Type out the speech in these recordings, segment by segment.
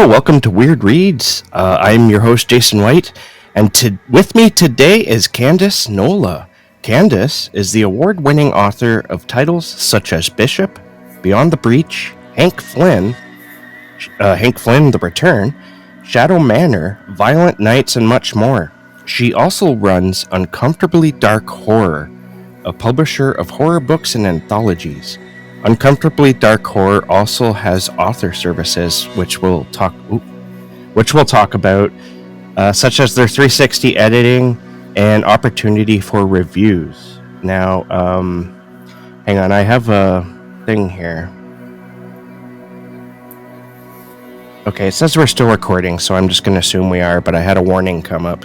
Hello, welcome to Weird Reads. I'm your host, Jason White, and with me today is Candace Nola. Candace is the award-winning author of titles such as Bishop, Beyond the Breach, Hank Flynn, The Return, Shadow Manor, Violent Nights, and much more. She also runs Uncomfortably Dark Horror, a publisher of horror books and anthologies. Uncomfortably Dark Horror also has author services, which we'll talk about, such as their 360 editing and opportunity for reviews. Now, hang on, I have a thing here. Okay, it says we're still recording, so I'm just going to assume we are, but I had a warning come up.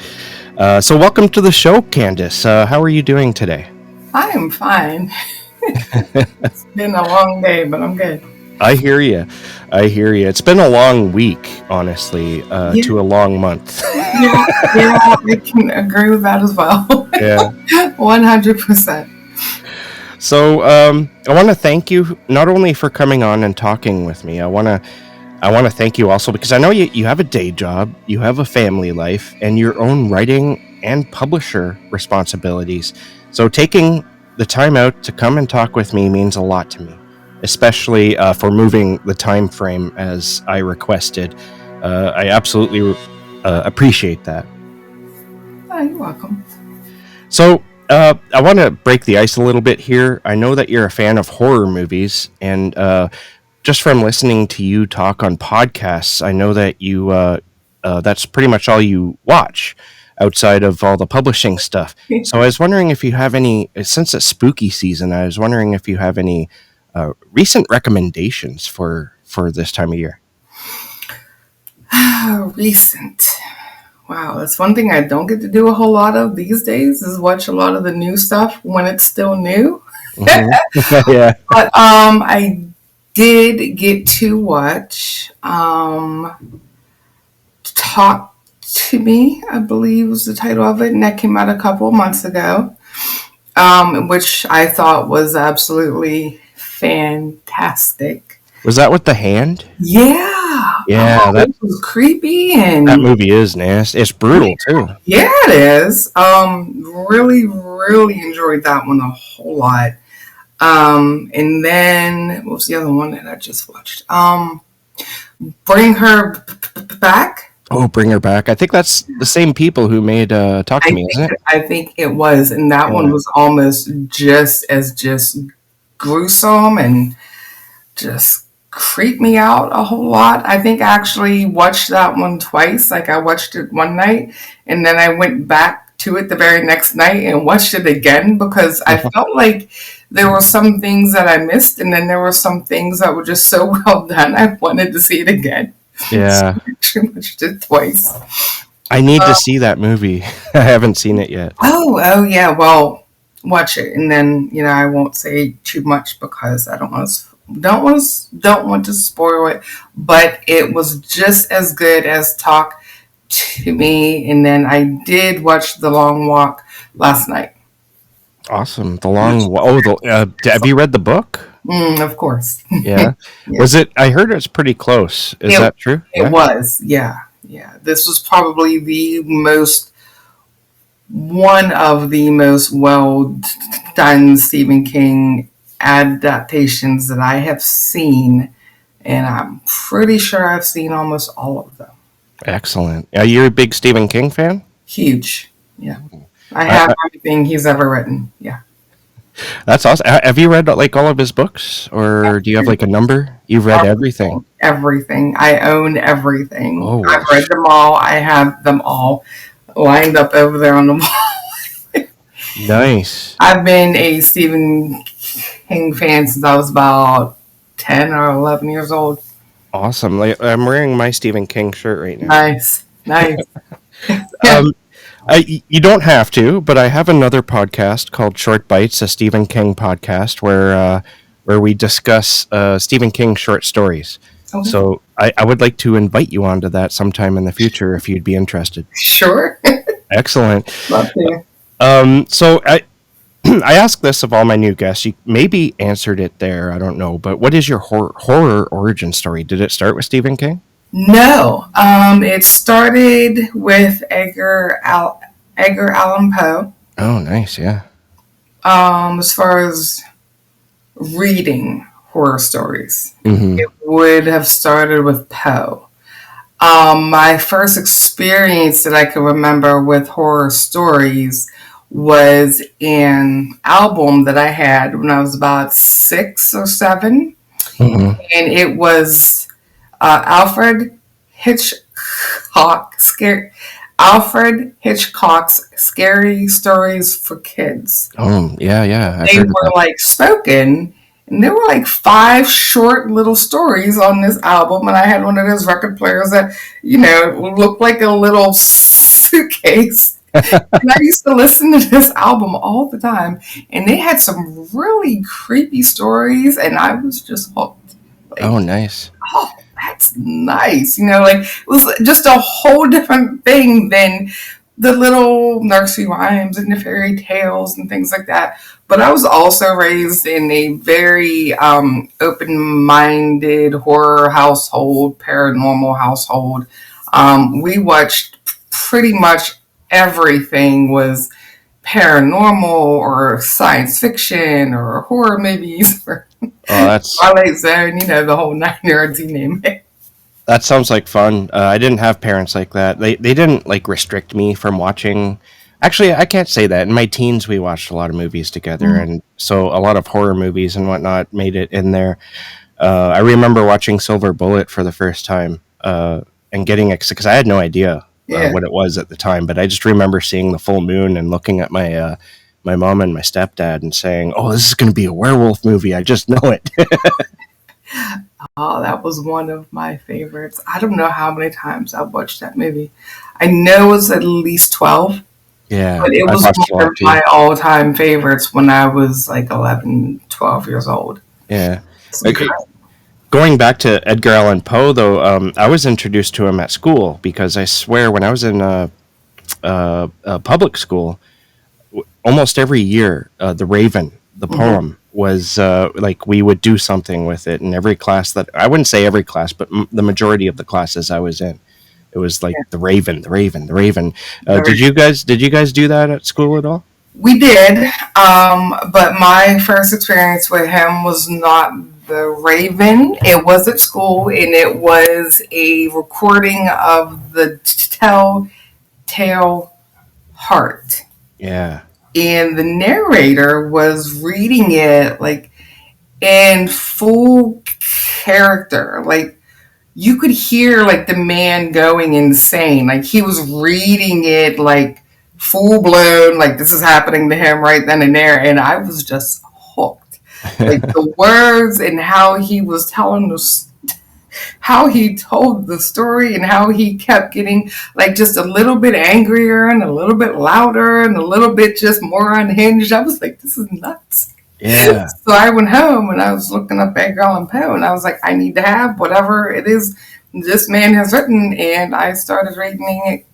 So welcome to the show, Candace. How are you doing today? I am fine. It's been a long day, but I'm good. I hear you. It's been a long week, honestly, to a long month. Yeah, I can agree with that as well. Yeah. 100%. So I want to thank you not only for coming on and talking with me. I want to thank you also because I know you have a day job, you have a family life, and your own writing and publisher responsibilities. So taking the time out to come and talk with me means a lot to me, especially for moving the time frame as I requested. I absolutely appreciate that. Oh, you're welcome. So I want to break the ice a little bit here. I know that you're a fan of horror movies, and just from listening to you talk on podcasts, I know that you that's pretty much all you watch outside of all the publishing stuff. So I was wondering if you have any, since it's spooky season, I was wondering if you have any recent recommendations for this time of year. Recent. Wow, that's one thing I don't get to do a whole lot of these days is watch a lot of the new stuff when it's still new. Mm-hmm. Yeah. But I did get to watch Talk to Me, I believe was the title of it, and that came out a couple of months ago, which I thought was absolutely fantastic. Was that with the hand? Yeah. Yeah, that was creepy, and that movie is nasty. It's brutal too. Yeah, it is. Really, really enjoyed that one a whole lot. And then what was the other one that I just watched? Bring Her Back. Oh, Bring Her Back. I think that's the same people who made Talk to Me, isn't it? I think it was. And that one was almost just gruesome and just creeped me out a whole lot. I think I actually watched that one twice. Like I watched it one night and then I went back to it the very next night and watched it again because I felt like there were some things that I missed and then there were some things that were just so well done. I wanted to see it again. Yeah. So I actually watched it twice. I need to see that movie. I haven't seen it yet. Oh yeah. Well, watch it, and then I won't say too much because I don't want to spoil it. But it was just as good as Talk to Me, and then I did watch The Long Walk last night. Awesome. The Long Walk. Have you read the book? Of course. Yeah. Yeah. Was it? I heard it's pretty close. Is that true? It was. Yeah. This was probably one of the most well done Stephen King adaptations that I have seen, and I'm pretty sure I've seen almost all of them. Excellent. Are you a big Stephen King fan? Huge. Yeah. I have everything he's ever written. Yeah. That's awesome. Have you read all of his books, or do you have a number? You've read everything. Everything. I own everything. Oh, I've read them all. I have them all lined up over there on the wall. Nice. I've been a Stephen King fan since I was about 10 or 11 years old. Awesome. I'm wearing my Stephen King shirt right now. Nice. You don't have to, but I have another podcast called Short Bites, a Stephen King podcast, where we discuss Stephen King short stories. Okay. So I would like to invite you onto that sometime in the future if you'd be interested. Sure. Excellent. Love to. So I ask this of all my new guests. You maybe answered it there. I don't know. But what is your horror origin story? Did it start with Stephen King? No, it started with Edgar Allan Poe. Oh, nice. Yeah. As far as reading horror stories, Hmm. it would have started with Poe. My first experience that I can remember with horror stories was an album that I had when I was about 6 or 7, Hmm. and it was Alfred Hitchcock scary. Alfred Hitchcock's Scary Stories for Kids. Oh, yeah, yeah. I've They heard of were that. like spoken, and there were like 5 short little stories on this album. And I had one of those record players that, looked like a little suitcase. And I used to listen to this album all the time, and they had some really creepy stories, and I was just hooked. Oh, Like, nice. oh, that's nice. Like it was just a whole different thing than the little nursery rhymes and the fairy tales and things like that. But I was also raised in a very open-minded horror household, paranormal household. We watched pretty much everything was paranormal or science fiction or horror movies or Oh, that's Twilight Zone, the whole 9 yards, you name it. that sounds like fun. I didn't have parents like that. They didn't like restrict me from watching. Actually, I can't say that. In my teens, we watched a lot of movies together, Mm. and so a lot of horror movies and whatnot made it in there. I remember watching Silver Bullet for the first time and getting excited because I had no idea Yeah. what it was at the time, but I just remember seeing the full moon and looking at my mom and my stepdad and saying, "Oh, this is going to be a werewolf movie. I just know it." Oh, that was one of my favorites. I don't know how many times I've watched that movie. I know it was at least 12, Yeah, but it I've was watched a one lot of too. my all time favorites when I was like 11, 12 years old. Yeah. It's Like, great. going back to Edgar Allan Poe, though, I was introduced to him at school because I swear when I was in public school, almost every year, The Raven, the Mhm. poem, was like we would do something with it in every class that I wouldn't say every class, but the majority of the classes I was in. It was like Yeah, the Raven, the Raven, the Raven. very. Did you guys do that at school at all? We did, but my first experience with him was not the Raven. It was at school, and it was a recording of the Telltale Heart. Yeah. And the narrator was reading it like in full character. Like you could hear like the man going insane. Like he was reading it like full blown, like this is happening to him right then and there. And I was just hooked. Like the words and how he was telling us how he told the story and how he kept getting like just a little bit angrier and a little bit louder and a little bit just more unhinged. I was like, this is nuts. Yeah. So I went home and I was looking up Edgar Allan Poe and I was like, I need to have whatever it is this man has written. And I started reading it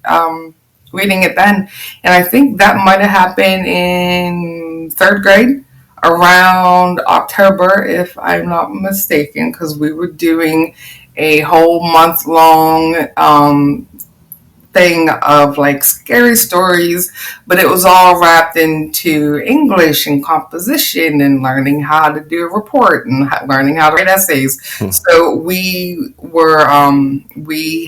then. And I think that might have happened in third grade around October, if I'm not mistaken, because we were doing a whole month long thing of like scary stories, but it was all wrapped into English and composition and learning how to do a report and learning how to write essays. So we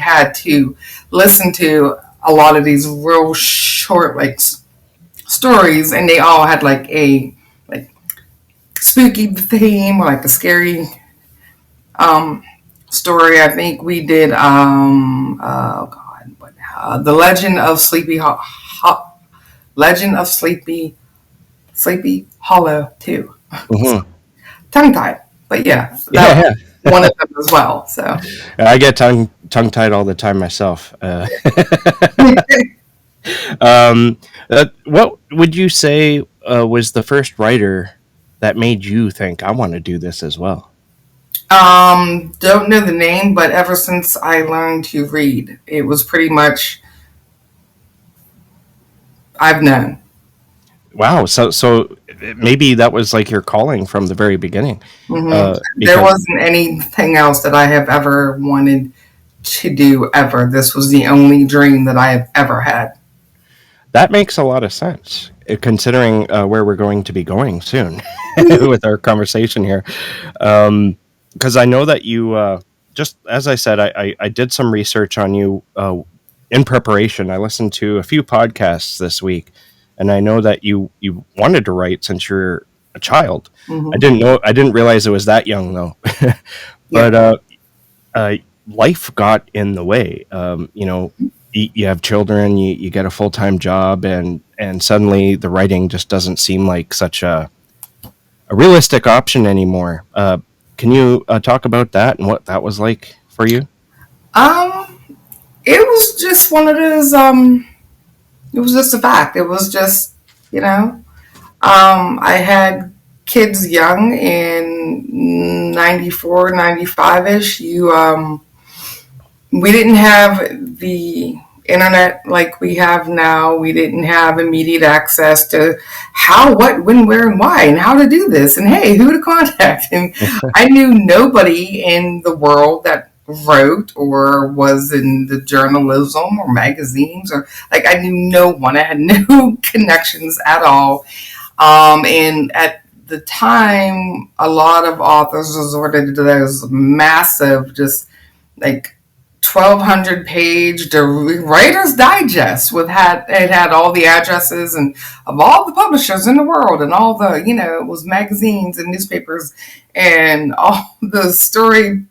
had to listen to a lot of these real short like stories, and they all had like a like spooky theme or like a scary um story. I think we did oh god, what the Legend of Sleepy Hollow too. Hmm. Tongue tied, but yeah, that Yeah, was yeah. one of them as well. So I get tongue tied all the time myself. Um, what would you say was the first writer that made you think I want to do this as well? don't know the name, but ever since I learned to read, it was pretty much I've known. Wow. So maybe that was like your calling from the very beginning. Hmm. There Because wasn't anything else that I have ever wanted to do ever. This was the only dream that I have ever had. That makes a lot of sense, considering where we're going to be going soon with our conversation here. Because I know that you, just as I said, I did some research on you in preparation. I listened to a few podcasts this week, and I know that you wanted to write since you're a child. Mm-hmm. I didn't realize it was that young though. Yeah. But life got in the way. You have children, you get a full-time job, and suddenly the writing just doesn't seem like such a realistic option anymore. Can you talk about that and what that was like for you? Um, it was just one of those. It was just a fact. It was just, you know. I had kids young in 94, 95 ish. We didn't have the internet like we have now. We didn't have immediate access to how, what, when, where, and why, and how to do this, and hey, who to contact. And I knew nobody in the world that wrote or was in the journalism or magazines, or like I knew no one. I had no connections at all. And at the time, a lot of authors resorted to those massive, just like 1,200 page Writer's Digest with it had all the addresses and of all the publishers in the world, and all the, it was magazines and newspapers and all the story,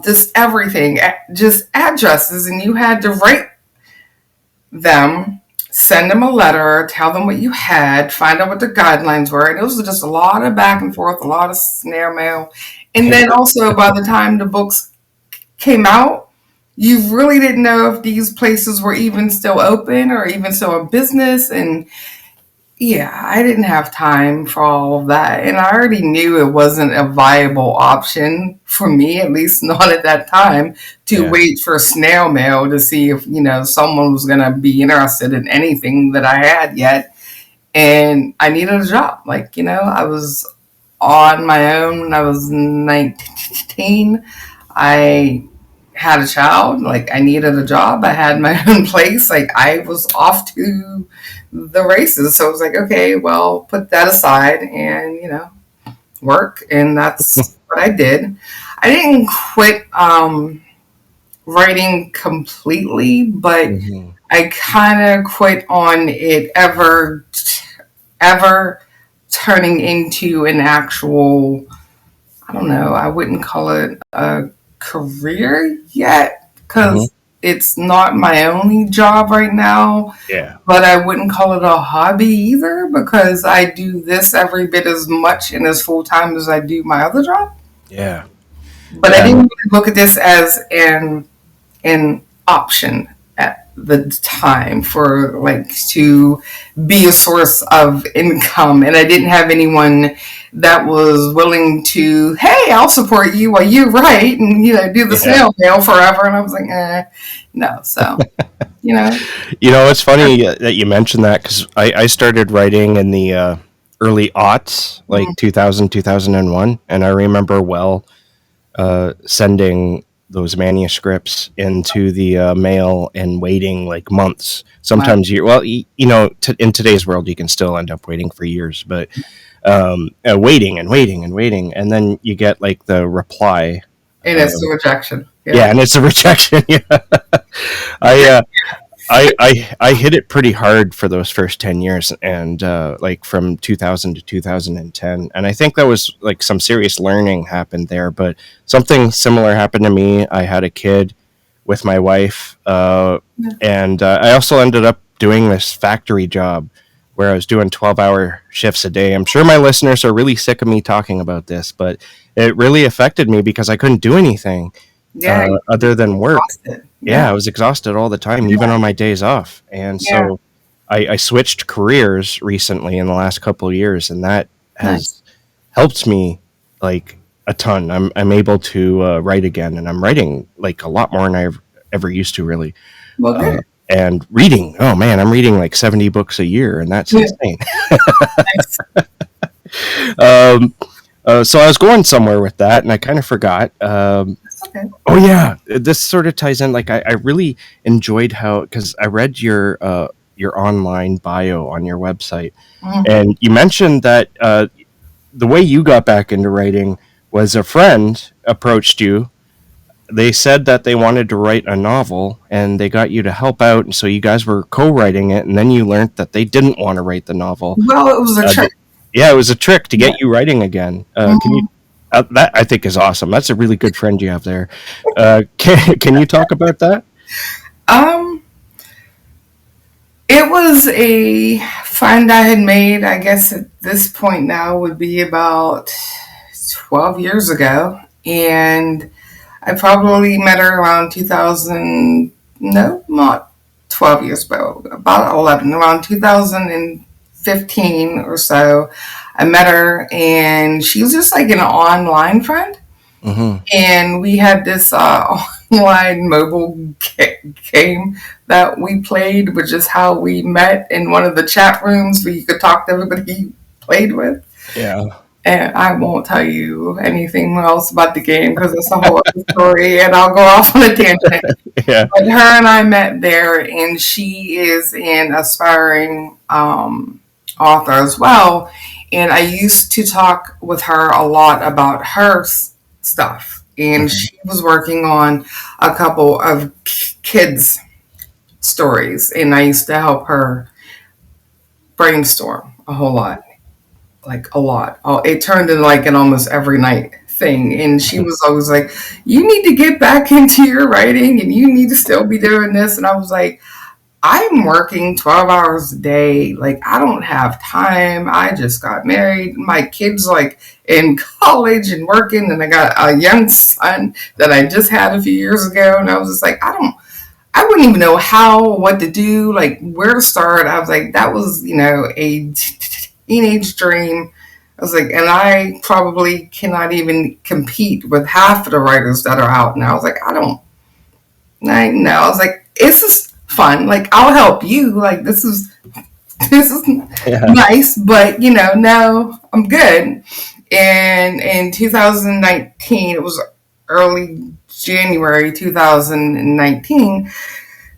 just everything, just addresses, and you had to write them, send them a letter, tell them what you had, find out what the guidelines were. And it was just a lot of back and forth, a lot of snail mail. And then also, by the time the books came out, you really didn't know if these places were even still open or even still in business. And yeah, I didn't have time for all of that. And I already knew it wasn't a viable option for me, at least not at that time, to wait for snail mail to see if, someone was going to be interested in anything that I had yet. And I needed a job. Like, I was on my own when I was 19. I had a child. Like, I needed a job. I had my own place. Like, I was off to the races. So I was like, okay, well, put that aside and, work. And that's what I did. I didn't quit writing completely, but I kind of quit on it ever turning into an actual, I don't know, I wouldn't call it a career yet, because it's not my only job right now. Yeah. But I wouldn't call it a hobby either, because I do this every bit as much and as full time as I do my other job. Yeah. But I didn't really look at this as an option at the time for to be a source of income. And I didn't have anyone that was willing to, hey, I'll support you while you write and do the snail mail forever. And I was like, no. So it's funny that you mentioned that, because I started writing in the early aughts, like 2000, 2001, and I remember sending those manuscripts into the mail and waiting like months, sometimes years. Well, in today's world, you can still end up waiting for years, but waiting and waiting and waiting, and then you get like the reply, and it's a rejection. Yeah, and it's a rejection. Yeah, I hit it pretty hard for those first 10 years, and like from 2000 to 2010, and I think that was like some serious learning happened there. But something similar happened to me. I had a kid with my wife, and I also ended up doing this factory job where I was doing 12-hour shifts a day. I'm sure my listeners are really sick of me talking about this, but it really affected me because I couldn't do anything other than work. Yeah, I was exhausted all the time, even on my days off. And so I switched careers recently in the last couple of years, and that has helped me like a ton. I'm able to write again, and I'm writing like a lot more than I ever used to, really. Well, good. And reading, oh man, I'm reading like 70 books a year, and that's insane. So I was going somewhere with that, and I kind of forgot. Okay. Oh yeah, this sort of ties in. Like I really enjoyed how, because I read your online bio on your website, Mhm. and you mentioned that the way you got back into writing was a friend approached you. They said that they wanted to write a novel, and they got you to help out, and so you guys were co-writing it. And then you learned that they didn't want to write the novel. Well, it was a Uh, trick. yeah, it was a trick to Yeah. get you writing again. Can you? Mhm. That I think is awesome. That's a really good friend you have there. Can you talk about that? Um, it was a find I had made. I guess at this point now would be about 12 years ago, and I probably met her around 2000. No, not 12 years ago. About 11, around 2015 or so. I met her, and she was just like an online friend. Mm-hmm. And we had this online mobile game that we played, which is how we met in one of the chat rooms where you could talk to everybody you played with. Yeah. And I won't tell you anything else about the game because it's a whole other story, and I'll go off on a tangent. Yeah. But her and I met there, and she is an aspiring author as well. And I used to talk with her a lot about her stuff. And Mm-hmm. she was working on a couple of kids' stories, and I used to help her brainstorm a whole lot, like a lot. Oh, it turned into like an almost every night thing. And she was always like, "You need to get back into your writing, and you need to still be doing this." And I was like, I'm working 12 hours a day. Like, I don't have time. I just got married. My kid's like in college and working, and I got a young son that I just had a few years ago. And I was just like, I wouldn't even know how, what to do, like where to start. I was like, that was, a teenage dream. I was like, and I probably cannot even compete with half of the writers that are out. And I was like, I know. I was like, this is fun. Like, I'll help you. Like, this is Yeah. nice, but no, I'm good. And in 2019, it was early January 2019,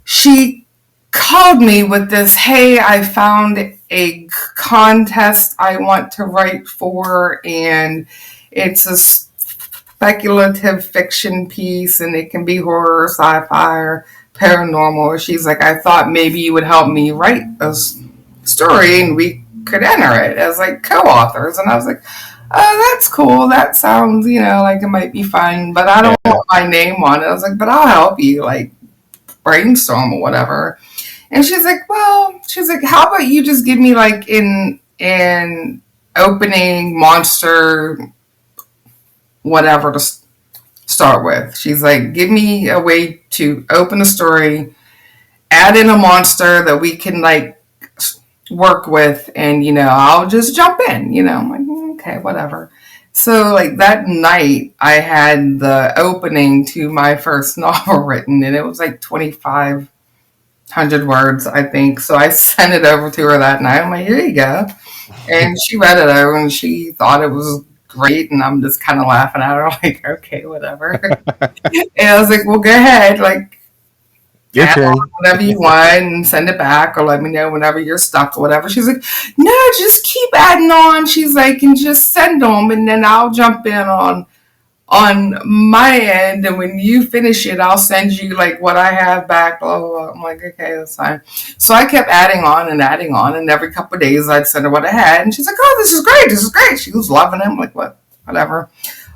she called me with this, "Hey, I found a contest I want to write for, and it's a speculative fiction piece, and it can be horror, sci-fi, or paranormal." She's like, "I thought maybe you would help me write a story, and we could enter it as like co-authors." And I was like, "Oh, that's cool. That sounds, like it might be fun, but I don't Yeah. want my name on it." I was like, "But I'll help you, like brainstorm or whatever." And she's like, "How about you just give me like an opening monster, whatever to start with." She's like, "Give me a way to open the story, add in a monster that we can like work with, and I'll just jump in." I'm like, "Okay, whatever." So like that night, I had the opening to my first novel written, and it was like 2,500 words, I think. So I sent it over to her that night. I'm like, "Here you go." And she read it over, and she thought it was great. And I'm just kind of laughing at her, like, "Okay, whatever." And I was like, "Well, go ahead, like, Your add on turn. whatever you want and send it back, or let me know whenever you're stuck or whatever." She's like, "No, just keep adding on." She's like, "And just send them, and then I'll jump in on my end, and when you finish it, I'll send you like what I have back." Blah blah blah. I'm like, "Okay, that's fine." So I kept adding on, and every couple of days I'd send her what I had, and she's like, "Oh, this is great, this is great." She was loving it. I'm like, "What? Whatever."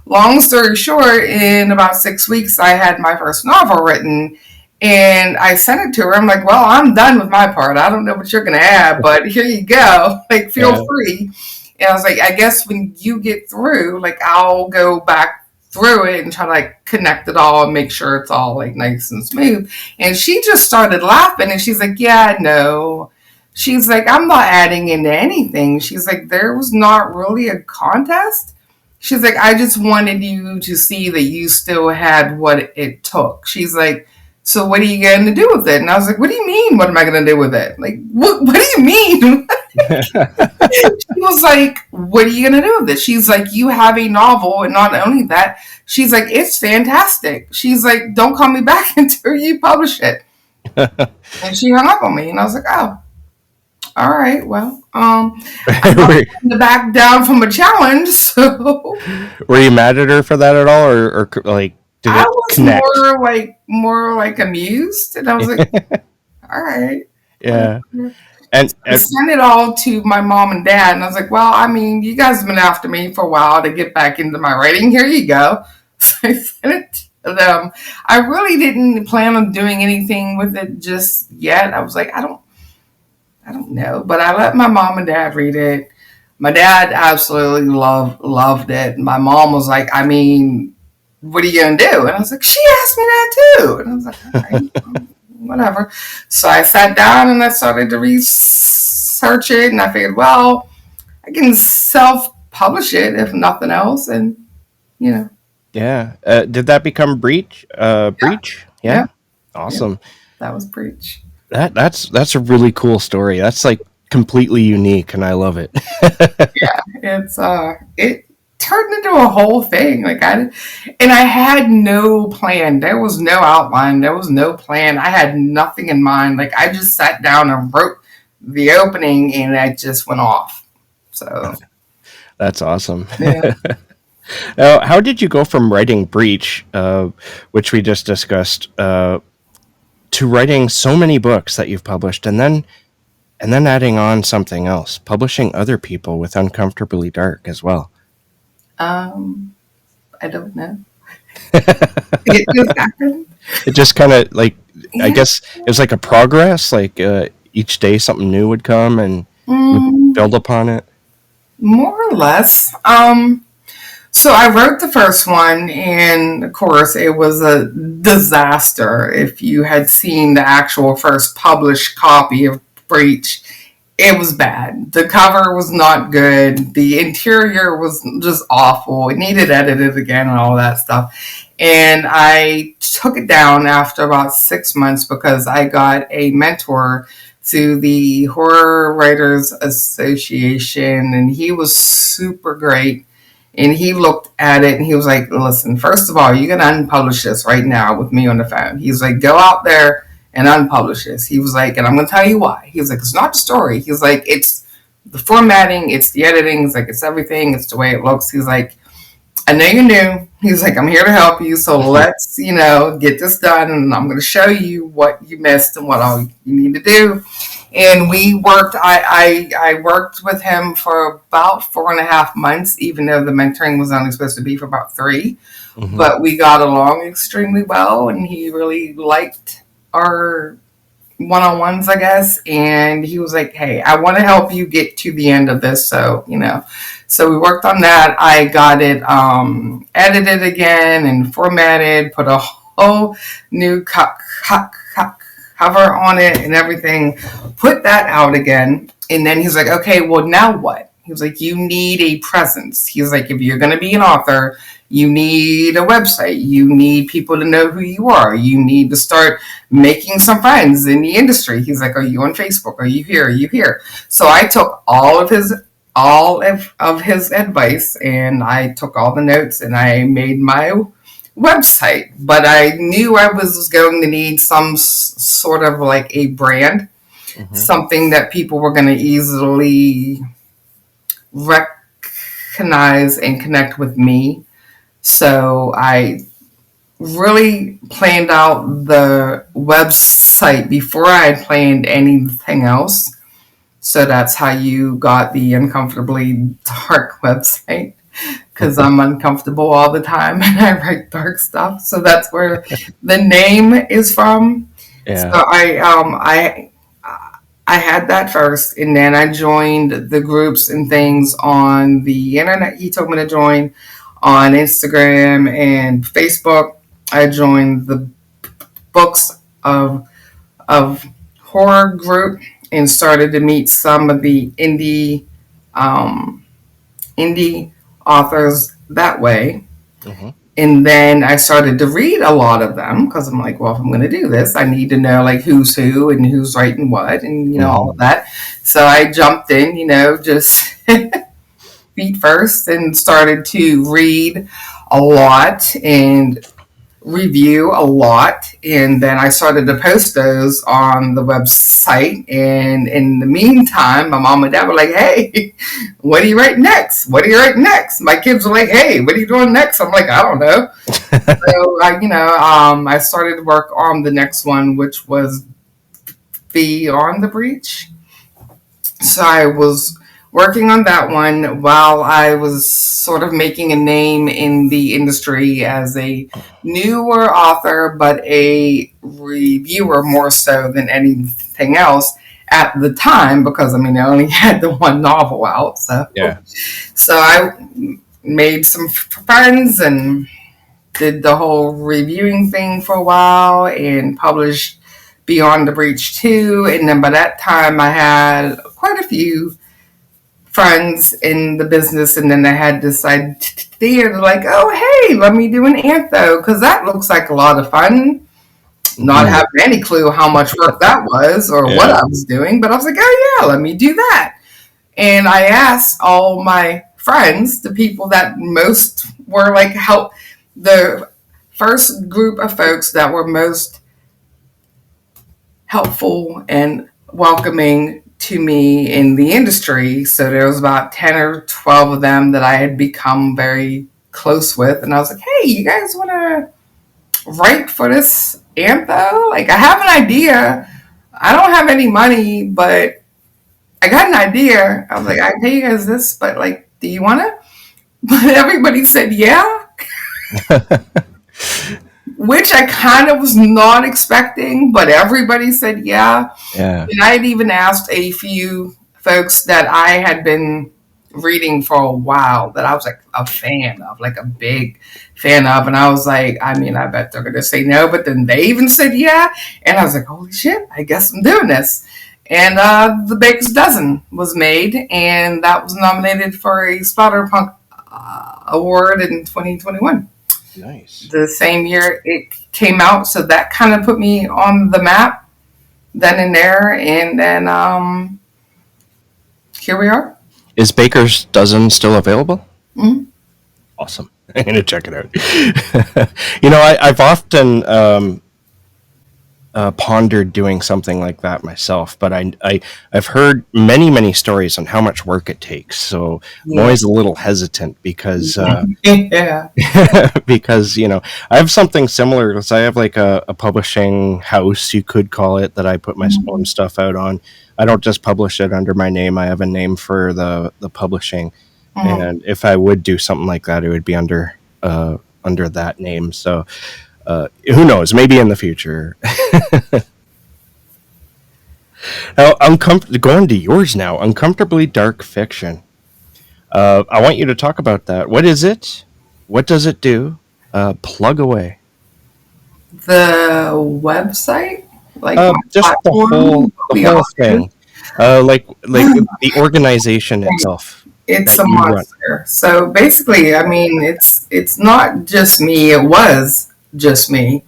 Long story short, in about 6 weeks, I had my first novel written, and I sent it to her. I'm like, "Well, I'm done with my part. I don't know what you're gonna add, but here you go. Like, feel Yeah. free." And I was like, "I guess when you get through, like, I'll go back through it and try to like connect it all and make sure it's all like nice and smooth." And she just started laughing, and she's like, "Yeah, no." She's like, "I'm not adding into anything." She's like, "There was not really a contest." She's like, "I just wanted you to see that you still had what it took." She's like, "So what are you going to do with it?" And I was like, "What do you mean? What am I going to do with it? Like, what do you mean?" She was like, "What are you gonna do with this?" She's like, "You have a novel, and not only that, she's like, it's fantastic." She's like, "Don't call me back until you publish it." And she hung up on me, and I was like, "Oh, all right. Well, I'm not were, going to back down from a challenge." So were you mad at her for that at all, or like did I it was connect? more like amused, and I was like, "All right." Yeah, and, I sent it all to my mom and dad, and I was like, "Well, I mean, you guys have been after me for a while to get back into my writing. Here you go." So I sent it to them. I really didn't plan on doing anything with it just yet. I was like, I don't know, but I let my mom and dad read it. My dad absolutely loved it. My mom was like, "I mean, what are you gonna do?" And I was like, "She asked me that too." And I was like, "All right, whatever." So I sat down and I started to research it, and I figured, well, I can self-publish it if nothing else, and you know, yeah, did that become Breach? yeah, Breach? yeah, Yeah, yeah. awesome. That was preach. That's a really cool story. That's like completely unique, and I love it. Yeah, it turned into a whole thing. And I had no plan. There was no outline. There was no plan. I had nothing in mind. Like I just sat down and wrote the opening, and I just went off. So That's awesome. yeah. Now, how did you go from writing Breach, which we just discussed, to writing so many books that you've published, and then adding on something else, publishing other people with Uncomfortably Dark as well? Um, I don't know. It just happened. It just kind of like, I Yeah. guess it was like a progress. Like each day something new would come, and you Mm, build upon it. more or less. So I wrote the first one, and of course, it was a disaster. If you had seen the actual first published copy of Breach, it was bad. The cover was not good. The interior was just awful. It needed edited again and all that stuff. And I took it down after about 6 months because I got a mentor through the Horror Writers Association, and he was super great. And he looked at it and he was like, "Listen, first of all, you're going to unpublish this right now with me on the phone." He's like, "Go out there and unpublish this." He was like, "And I'm going to tell you why." He was like, "It's not the story." He's like, "It's the formatting, it's the editing, it's like, it's everything, it's the way it looks." He's like, "I know you're new." He's like, "I'm here to help you. So let's, get this done. And I'm going to show you what you missed and what all you need to do." And we worked, I worked with him for about 4.5 months, even though the mentoring was only supposed to be for about three. Hmm. But we got along extremely well, and he really liked our one-on-ones, I guess. And he was like, "Hey, I want to help you get to the end of this." So we worked on that. I got it edited again and formatted, put a whole new cover on it and everything, put that out again. And then he's like, "Okay, well, now what?" He was like, "You need a presence." He's like, "If you're going to be an author, you need a website. You need people to know who you are. You need to start making some friends in the industry." He's like, "Are you on Facebook? Are you here? Are you here?" So I took all of his advice, and I took all the notes, and I made my website. But I knew I was going to need some sort of like a brand, Hmm. something that people were going to easily recognize and connect with me. So I really planned out the website before I had planned anything else. So that's how you got the Uncomfortably Dark website, because I'm uncomfortable all the time and I write dark stuff. So that's where the name is from. So Yeah. I had that first, and then I joined the groups and things on the internet. He told me to join on Instagram and Facebook. I joined the books of horror group and started to meet some of the um, indie authors that way. Hmm. And then I started to read a lot of them because I'm like, well, if I'm going to do this, I need to know like who's who and who's writing what, and all Hmm. of that. So I jumped in, just feet first, and started to read a lot and review a lot. And then I started to post those on the website. And in the meantime, my mom and dad were like, hey, what are you writing next? What are you writing next? My kids were like, hey, what are you doing next? I'm like, I don't know. So I started to work on the next one, which was Beyond the Breach. So I was working on that one while I was sort of making a name in the industry as a newer author, but a reviewer more so than anything else at the time, because I only had the one novel out. Yeah. So I made some friends and did the whole reviewing thing for a while and published Beyond the Breach 2. And then by that time, I had quite a few friends in the business. And then I had this idea like, oh, hey, let me do an antho, because that looks like a lot of fun. Not having any clue how much work that was or what I was doing. But I was like, oh, yeah, let me do that. And I asked all my friends, the people that most were like the first group of folks that were most helpful and welcoming to me in the industry. So there was about 10 or 12 of them that I had become very close with. And I was like, hey, you guys want to write for this antho? Like, I have an idea. I don't have any money, but I got an idea. I was like, I can pay you guys this, but like, do you want to? But everybody said, yeah. Which I kind of was not expecting, but everybody said yeah. Yeah. And I had even asked a few folks that I had been reading for a while that I was like a fan of, like a big fan of. And I was like, I bet they're going to say no, but then they even said yeah. And I was like, holy shit, I guess I'm doing this. And The Baker's Dozen was made, and that was nominated for a Splatterpunk Award in 2021. Nice. The same year it came out, so that kind of put me on the map then and there, and then here we are. Is Baker's Dozen still available? Mm-hmm. Awesome. I'm going to check it out. I've often pondered doing something like that myself, but I've heard many stories on how much work it takes. So I'm always a little hesitant because because I have something similar. Because I have like a publishing house, you could call it, that I put my own stuff out on. I don't just publish it under my name. I have a name for the publishing, and if I would do something like that, it would be under that name. So. Who knows? Maybe in the future. Now, going to yours now. Uncomfortably Dark Fiction. I want you to talk about that. What is it? What does it do? Plug away. The website, like just the whole thing. Like the organization itself. It's a monster. So basically, it's not just me. It was just me.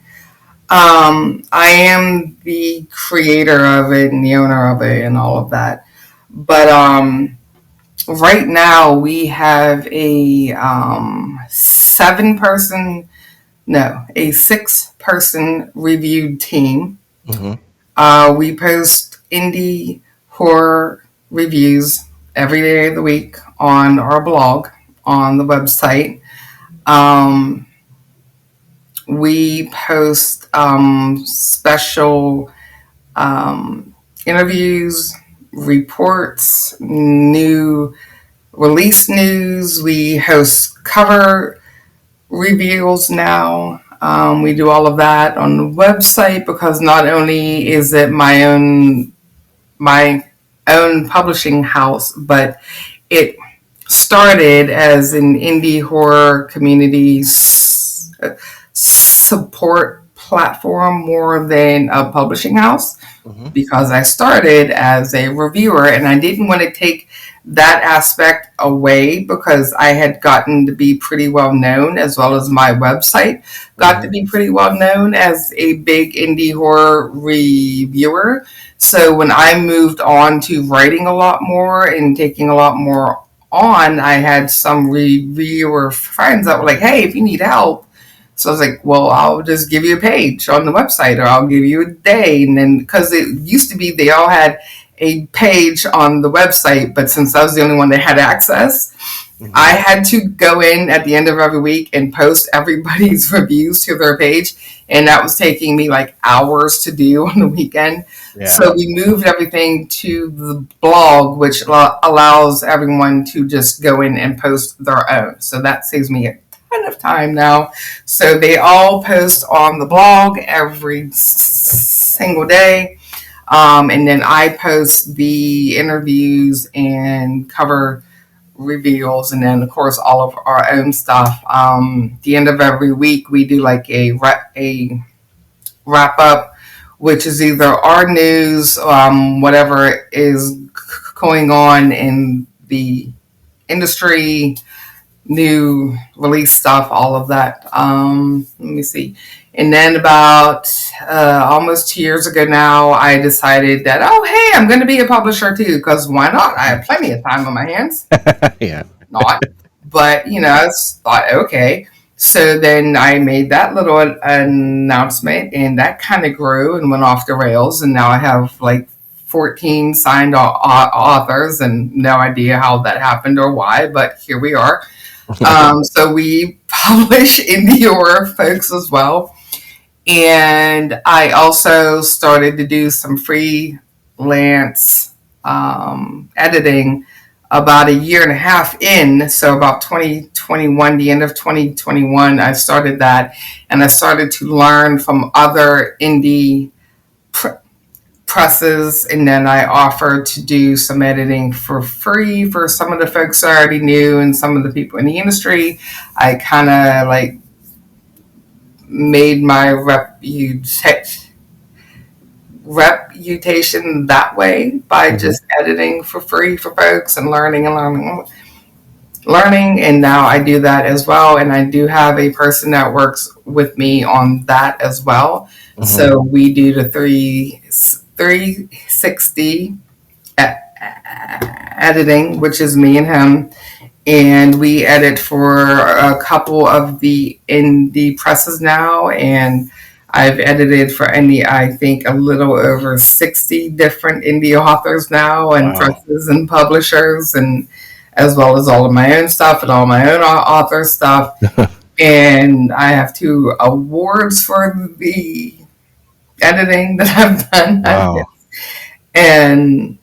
I am the creator of it and the owner of it and all of that. But right now we have a 6-person review team. Mm-hmm. We post indie horror reviews every day of the week on our blog on the website. We post special interviews, reports, new release news. We host cover reveals now. We do all of that on the website, because not only is it my own publishing house, but it started as an indie horror community support platform more than a publishing house. Hmm. because I started as a reviewer and I didn't want to take that aspect away because I had gotten to be pretty well known, as well as my website got to Hmm. be pretty well known as a big indie horror reviewer. So when I moved on to writing a lot more and taking a lot more on, I had some reviewer friends that were like, hey, if you need help, so I was like, well, I'll just give you a page on the website or I'll give you a day. And then, because it used to be they all had a page on the website, but since I was the only one that had access, Hmm. I had to go in at the end of every week and post everybody's reviews to their page. And that was taking me like hours to do on the weekend. Yeah. So we moved everything to the blog, which allows everyone to just go in and post their own. So that saves me a ton of time now. So they all post on the blog every single day. And then I post the interviews and cover reveals, and then of course all of our own stuff. The end of every week we do like a wrap up, which is either our news, whatever is going on in the industry, new release stuff, all of that. Let me see. And then about almost 2 years ago now, I decided that, oh, hey, I'm going to be a publisher too, because why not? I have plenty of time on my hands. Yeah. Not. But, I thought, okay. So then I made that little announcement, and that kind of grew and went off the rails. And now I have like 14 signed authors, and no idea how that happened or why, but here we are. So we publish indie horror folks as well. And I also started to do some freelance editing about a year and a half in. So about 2021, the end of 2021, I started that, and I started to learn from other indie presses, and then I offered to do some editing for free for some of the folks I already knew and some of the people in the industry. I kind of like made my reputation that way by Hmm. just editing for free for folks and learning, and now I do that as well, and I do have a person that works with me on that as well. Hmm. So we do the 360 editing, which is me and him, and we edit for a couple of the indie presses now, and I've edited for I think a little over 60 different indie authors now, and Wow. presses and publishers, and as well as all of my own stuff and all my own author stuff. And I have 2 awards for the editing that I've done. Wow. And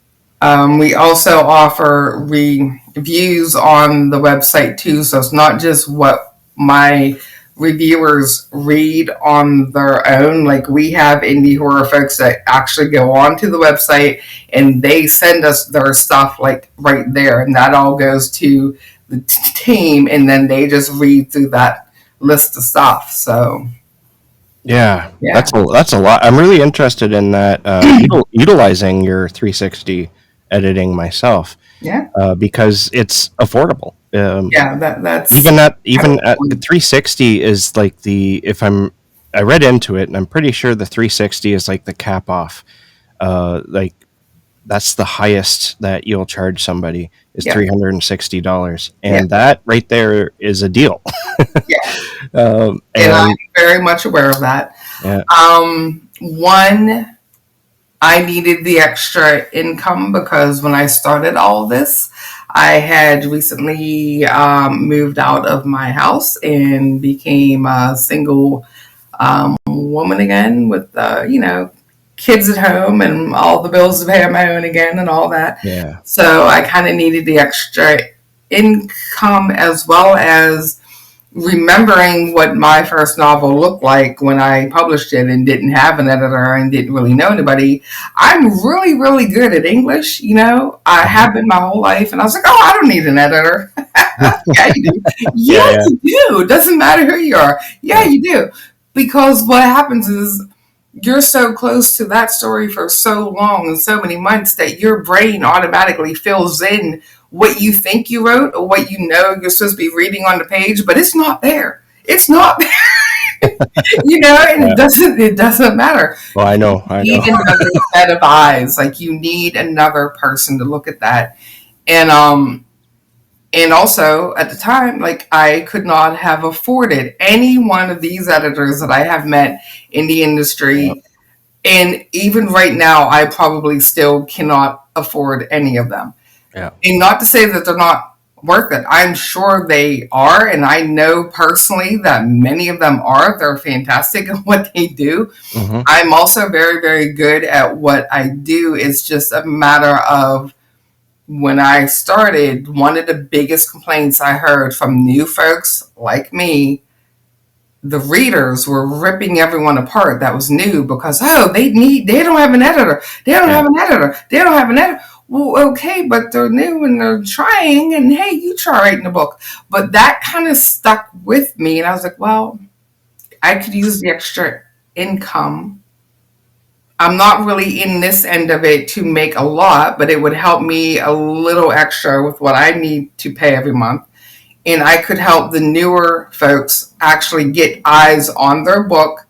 we also offer reviews on the website too. So it's not just what my reviewers read on their own. Like we have indie horror folks that actually go onto the website and they send us their stuff like right there. And that all goes to the team, and then they just read through that list of stuff. So Yeah, yeah. that's a lot. I'm really interested in that utilizing your 360 editing myself Yeah. because it's affordable. Yeah. That's Even at 360 is like the if I'm I read into it and I'm pretty sure the 360 is like the cap off. Like that's the highest that you'll charge somebody is yeah. $360, Yeah. and that right there is a deal. Yeah. And I'm And very much aware of that. yeah. One, I needed the extra income because when I started all this, I had recently moved out of my house and became a single woman again with, kids at home and all the bills to pay on my own again and all that. Yeah. So I kind of needed the extra income, as well as remembering what my first novel looked like when I published it and didn't have an editor and didn't really know anybody. I'm really, really good at English. I Mhm. have been my whole life. And I was like, oh, I don't need an editor. Yeah, you do. Yeah, Yeah, yeah, you do. It doesn't matter who you are. Yeah, yeah. you do. Because what happens is you're so close to that story for so long and so many months that your brain automatically fills in what you think you wrote or what you know you're supposed to be reading on the page, but it's not there. It's not there, and Yeah. it doesn't matter. Well, I know. I You know. need another set of eyes. Like you need another person to look at that. And also at the time, like I could not have afforded any one of these editors that I have met in the Yeah. industry. And even right now, I probably still cannot afford any of them. Yeah. And not to say that they're not worth it. I'm sure they are. And I know personally that many of them are. They're fantastic at what they do. Hmm. I'm also very, very good at what I do. It's just a matter of when I started, one of the biggest complaints I heard from new folks like me, the readers were ripping everyone apart that was new because they don't have an editor. They don't Yeah. have an editor. They don't have an editor. Well, okay, but they're new and they're trying, and hey, you try writing a book. But that kind of stuck with me, and I was like, well, I could use the extra income. I'm not really in this end of it to make a lot, but it would help me a little extra with what I need to pay every month. And I could help the newer folks actually get eyes on their book,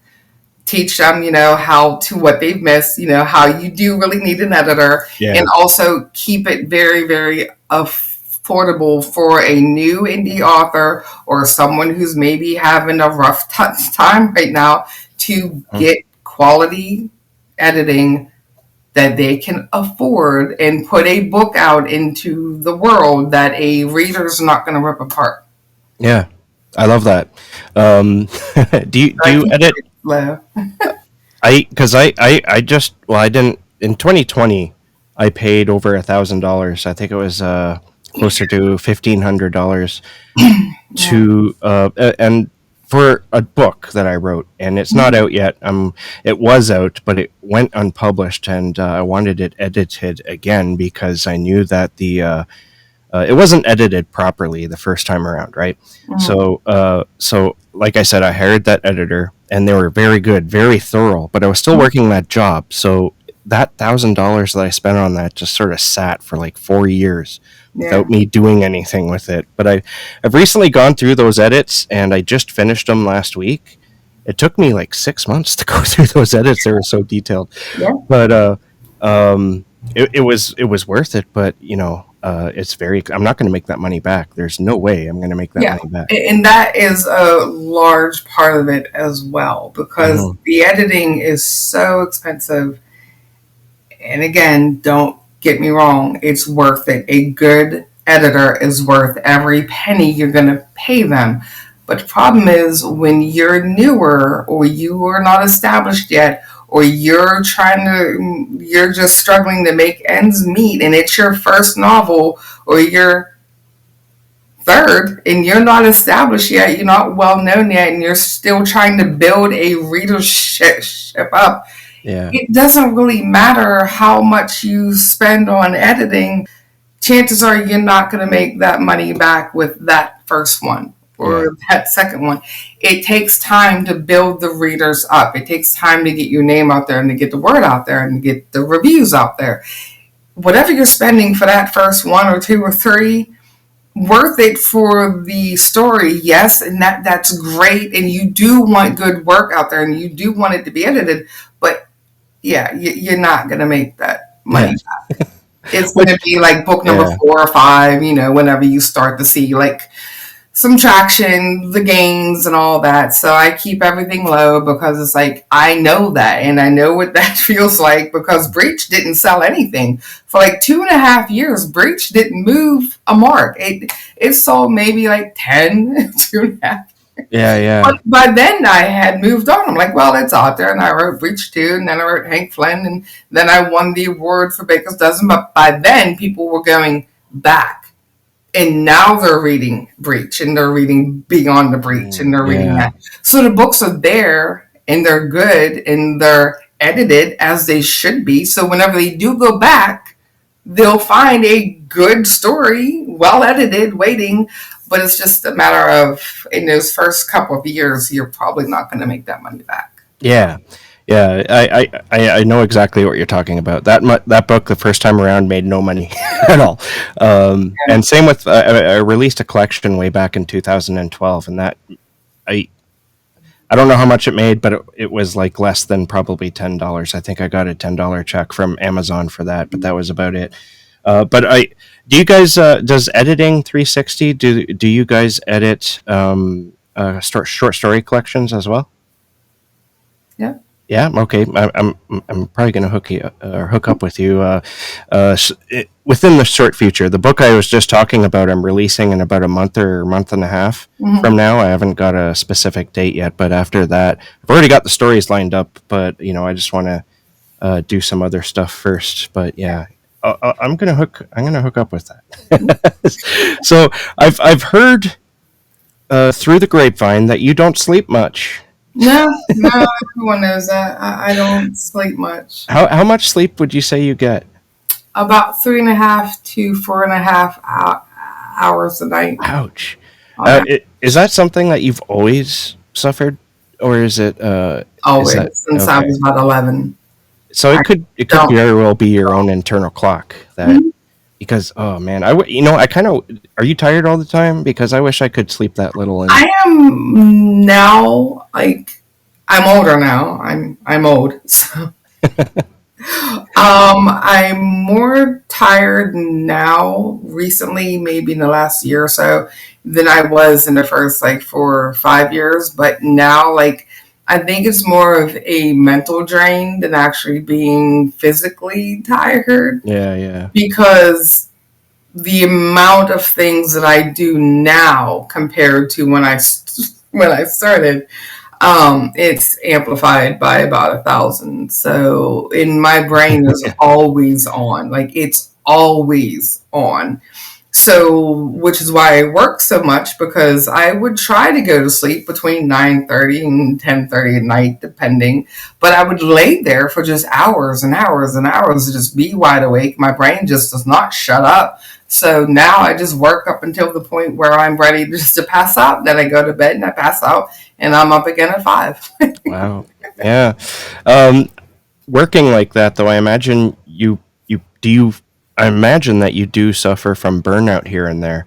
teach them, how to what they've missed, how you do really need an editor, Yeah. and also keep it very, very affordable for a new indie author or someone who's maybe having a rough time right now to Mhm. get quality editing that they can afford and put a book out into the world that a reader's not going to rip apart. Yeah. I love that. Um, do I you keep edit? it low. Because I just, well, I didn't in 2020. I paid over $1,000. I think it was closer to $1,500 Yeah. to and for a book that I wrote, and it's not out yet. It was out, but it went unpublished, and I wanted it edited again because I knew that it wasn't edited properly the first time around, right? Mhm. So like I said, I hired that editor, and they were very good, very thorough. But I was still working that job, so that $1,000 that I spent on that just sort of sat for like 4 years Yeah. without me doing anything with it. But I've recently gone through those edits, and I just finished them last week. It took me like 6 months to go through those edits; they were so detailed. Yeah. But um, it was worth it. But it's very. I'm not going to make that money back. There's no way I'm going to make that Yeah. money back. And that is a large part of it as well because Hmm. the editing is so expensive. And again, don't get me wrong, it's worth it. A good editor is worth every penny you're going to pay them. But the problem is when you're newer or you are not established yet, or you're just struggling to make ends meet, and it's your first novel or your third, and you're not established yet, you're not well known yet, and you're still trying to build a readership up, Yeah. it doesn't really matter how much you spend on editing. Chances are you're not going to make that money back with that first one Yeah. or that second one. It takes time to build the readers up. It takes time to get your name out there and to get the word out there and to get the reviews out there. Whatever you're spending for that first one or two or three, worth it for the story, yes, and that's great. And you do want good work out there and you do want it to be edited, but yeah, you're not going to make that Yeah. money. It's going Which, to be like book number yeah. 4 or 5, whenever you start to see like some traction, the gains and all that. So I keep everything low because it's like, I know that and I know what that feels like because Breach didn't sell anything. For like 2.5 years, Breach didn't move a mark. It sold maybe like 10, 2.5. Yeah. Yeah. But by then I had moved on. I'm like, well, it's out there. And I wrote Breach 2, and then I wrote Hank Flynn, and then I won the award for Baker's Dozen. But by then, people were going back. And now they're reading Breach, and they're reading Beyond the Breach, and they're reading Yeah. that. So the books are there, and they're good, and they're edited as they should be. So whenever they do go back, they'll find a good story, well edited, waiting. But it's just a matter of in those first couple of years, you're probably not going to make that money back. Yeah. Yeah, I know exactly what you're talking about. That book the first time around made no money at all. And same with I released a collection way back in 2012, and that I I don't know how much it made, but it was like less than probably $10. I think I got a $10 check from Amazon for that, but that was about it. But I do you guys does editing 360 do you guys edit short story collections as well? Yeah. Yeah. Okay. I'm probably going to hook up with you within the short future. The book I was just talking about, I'm releasing in about a month or month and a half Hmm. from now. I haven't got a specific date yet, but after that, I've already got the stories lined up. But I just want to do some other stuff first. But yeah. I'm gonna hook up with that. So I've heard through the grapevine that you don't sleep much. No, no, everyone knows that. I don't sleep much. How much sleep would you say you get? About 3.5 to 4.5 hours a night Ouch. on that. Is that something that you've always suffered, or is that Always since I okay? was about 11. So I it could don't. very well be your own internal clock that because oh man, I kind of are you tired all the time? Because I wish I could sleep that little and I am now like I'm older now. I'm old. So I'm more tired now recently, maybe in the last year or so, than I was in the first like 4 or 5 years. But now, like, I think it's more of a mental drain than actually being physically tired yeah, yeah, because the amount of things that I do now compared to when I started, it's amplified by about 1,000. So in my brain is always on, like it's always on. So which is why I work so much because I would try to go to sleep between 9:30 and 10:30 at night, depending. But I would lay there for just hours and hours and hours to just be wide awake. My brain just does not shut up. So now I just work up until the point where I'm ready just to pass out. Then I go to bed and I pass out and I'm up again at 5. wow, yeah. Um, Working like that though, I imagine you do you. I imagine that you do suffer from burnout here and there.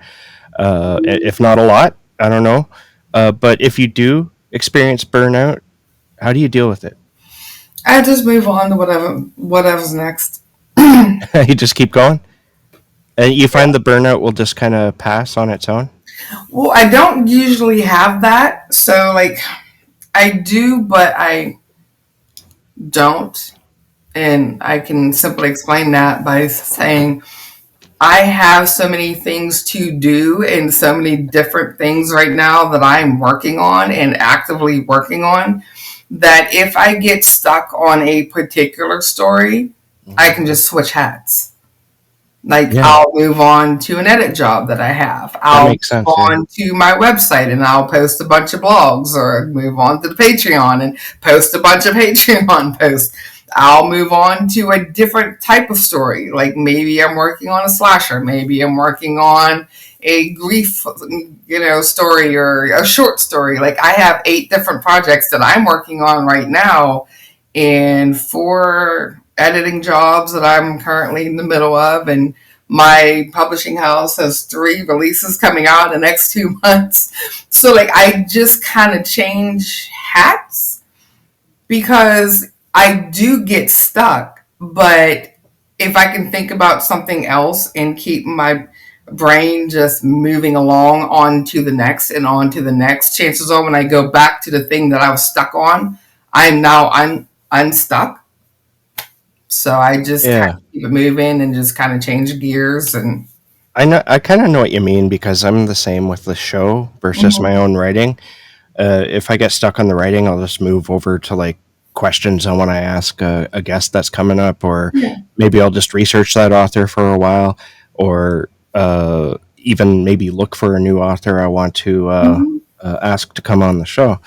If not a lot, I don't know. But if you do experience burnout, how do you deal with it? I just move on to whatever's next. You just keep going, and you find the burnout will just kind of pass on its own. Well, I don't usually have that. So like I do, but I don't. And I can simply explain that by saying I have so many things to do and so many different things right now that I'm working on and actively working on that if I get stuck on a particular story, I Mhm. can just switch hats. Like Yeah, I'll move on to an edit job that I have. that I'll makes move sense. Yeah. on to my website and I'll post a bunch of blogs or move on to the Patreon and post a bunch of Patreon posts. I'll move on to a different type of story. Like maybe I'm working on a slasher, maybe I'm working on a grief, story or a short story. Like I have 8 different projects that I'm working on right now and 4 editing jobs that I'm currently in the middle of. And my publishing house has 3 releases coming out in the next 2 months. So, like, I just kind of change hats because I do get stuck. But if I can think about something else and keep my brain just moving along on to the next and on to the next, chances are when I go back to the thing that I was stuck on, I'm unstuck. So I just kind Yeah. of keep it moving and just kind of change gears and I know. I kind of know what you mean because I'm the same with the show versus my mhm. own writing. If I get stuck on the writing, I'll just move over to like questions I want to ask a guest that's coming up, or Yeah. maybe I'll just research that author for a while, or even maybe look for a new author I want to Mhm. ask to come on the show.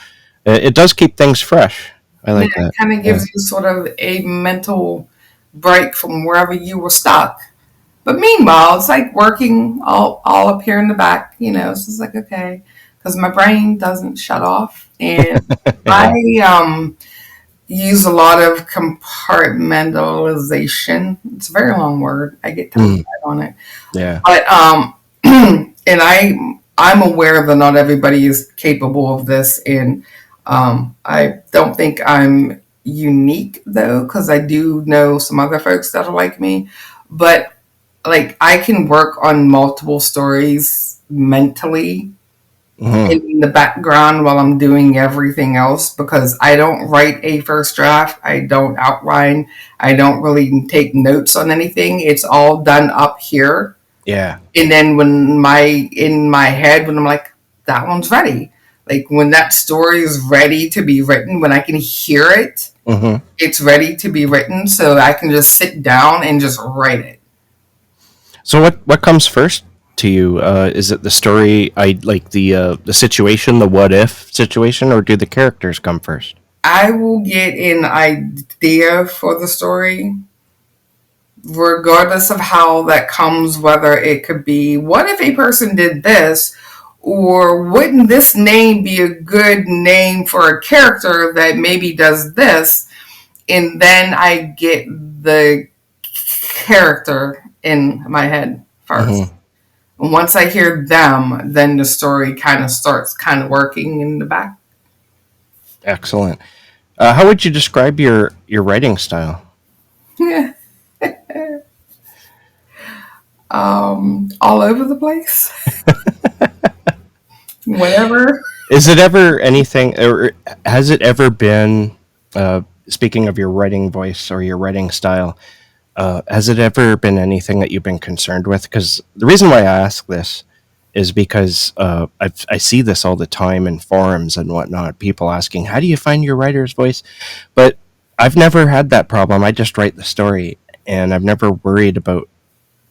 It does keep things fresh. I Yeah, like it that. kind of Yeah. gives you sort of a mental break from wherever you were stuck. But meanwhile, it's like working all up here in the back, so it's like, okay, because my brain doesn't shut off. And I, Yeah. use a lot of compartmentalization. It's a very long word. I get tongue Mm, tied on it. yeah. But and I'm aware that not everybody is capable of this, and I don't think I'm unique though, because I do know some other folks that are like me. But like I can work on multiple stories mentally Hmm. in the background while I'm doing everything else because I don't write a first draft. I don't outline. I don't really take notes on anything. It's all done up here. Yeah. And then in my head when I'm like, that one's ready. Like when that story is ready to be written, when I can hear it, Hmm. it's ready to be written. So I can just sit down and just write it. So what comes first to you? Is it the story? I like the situation, the what if situation, or do the characters come first? I will get an idea for the story regardless of how that comes, whether it could be, what if a person did this? Or wouldn't this name be a good name for a character that maybe does this? And then I get the character in my head first. Hmm. And once I hear them, then the story kind of starts kind of working in the back. Excellent. How would you describe your writing style? Yeah. All over the place. Whatever. Is it ever anything, or has it ever been? Speaking of your writing voice or your writing style, has it ever been anything that you've been concerned with? Because the reason why I ask this is because I see this all the time in forums and whatnot. People asking, "How do you find your writer's voice?" But I've never had that problem. I just write the story, and I've never worried about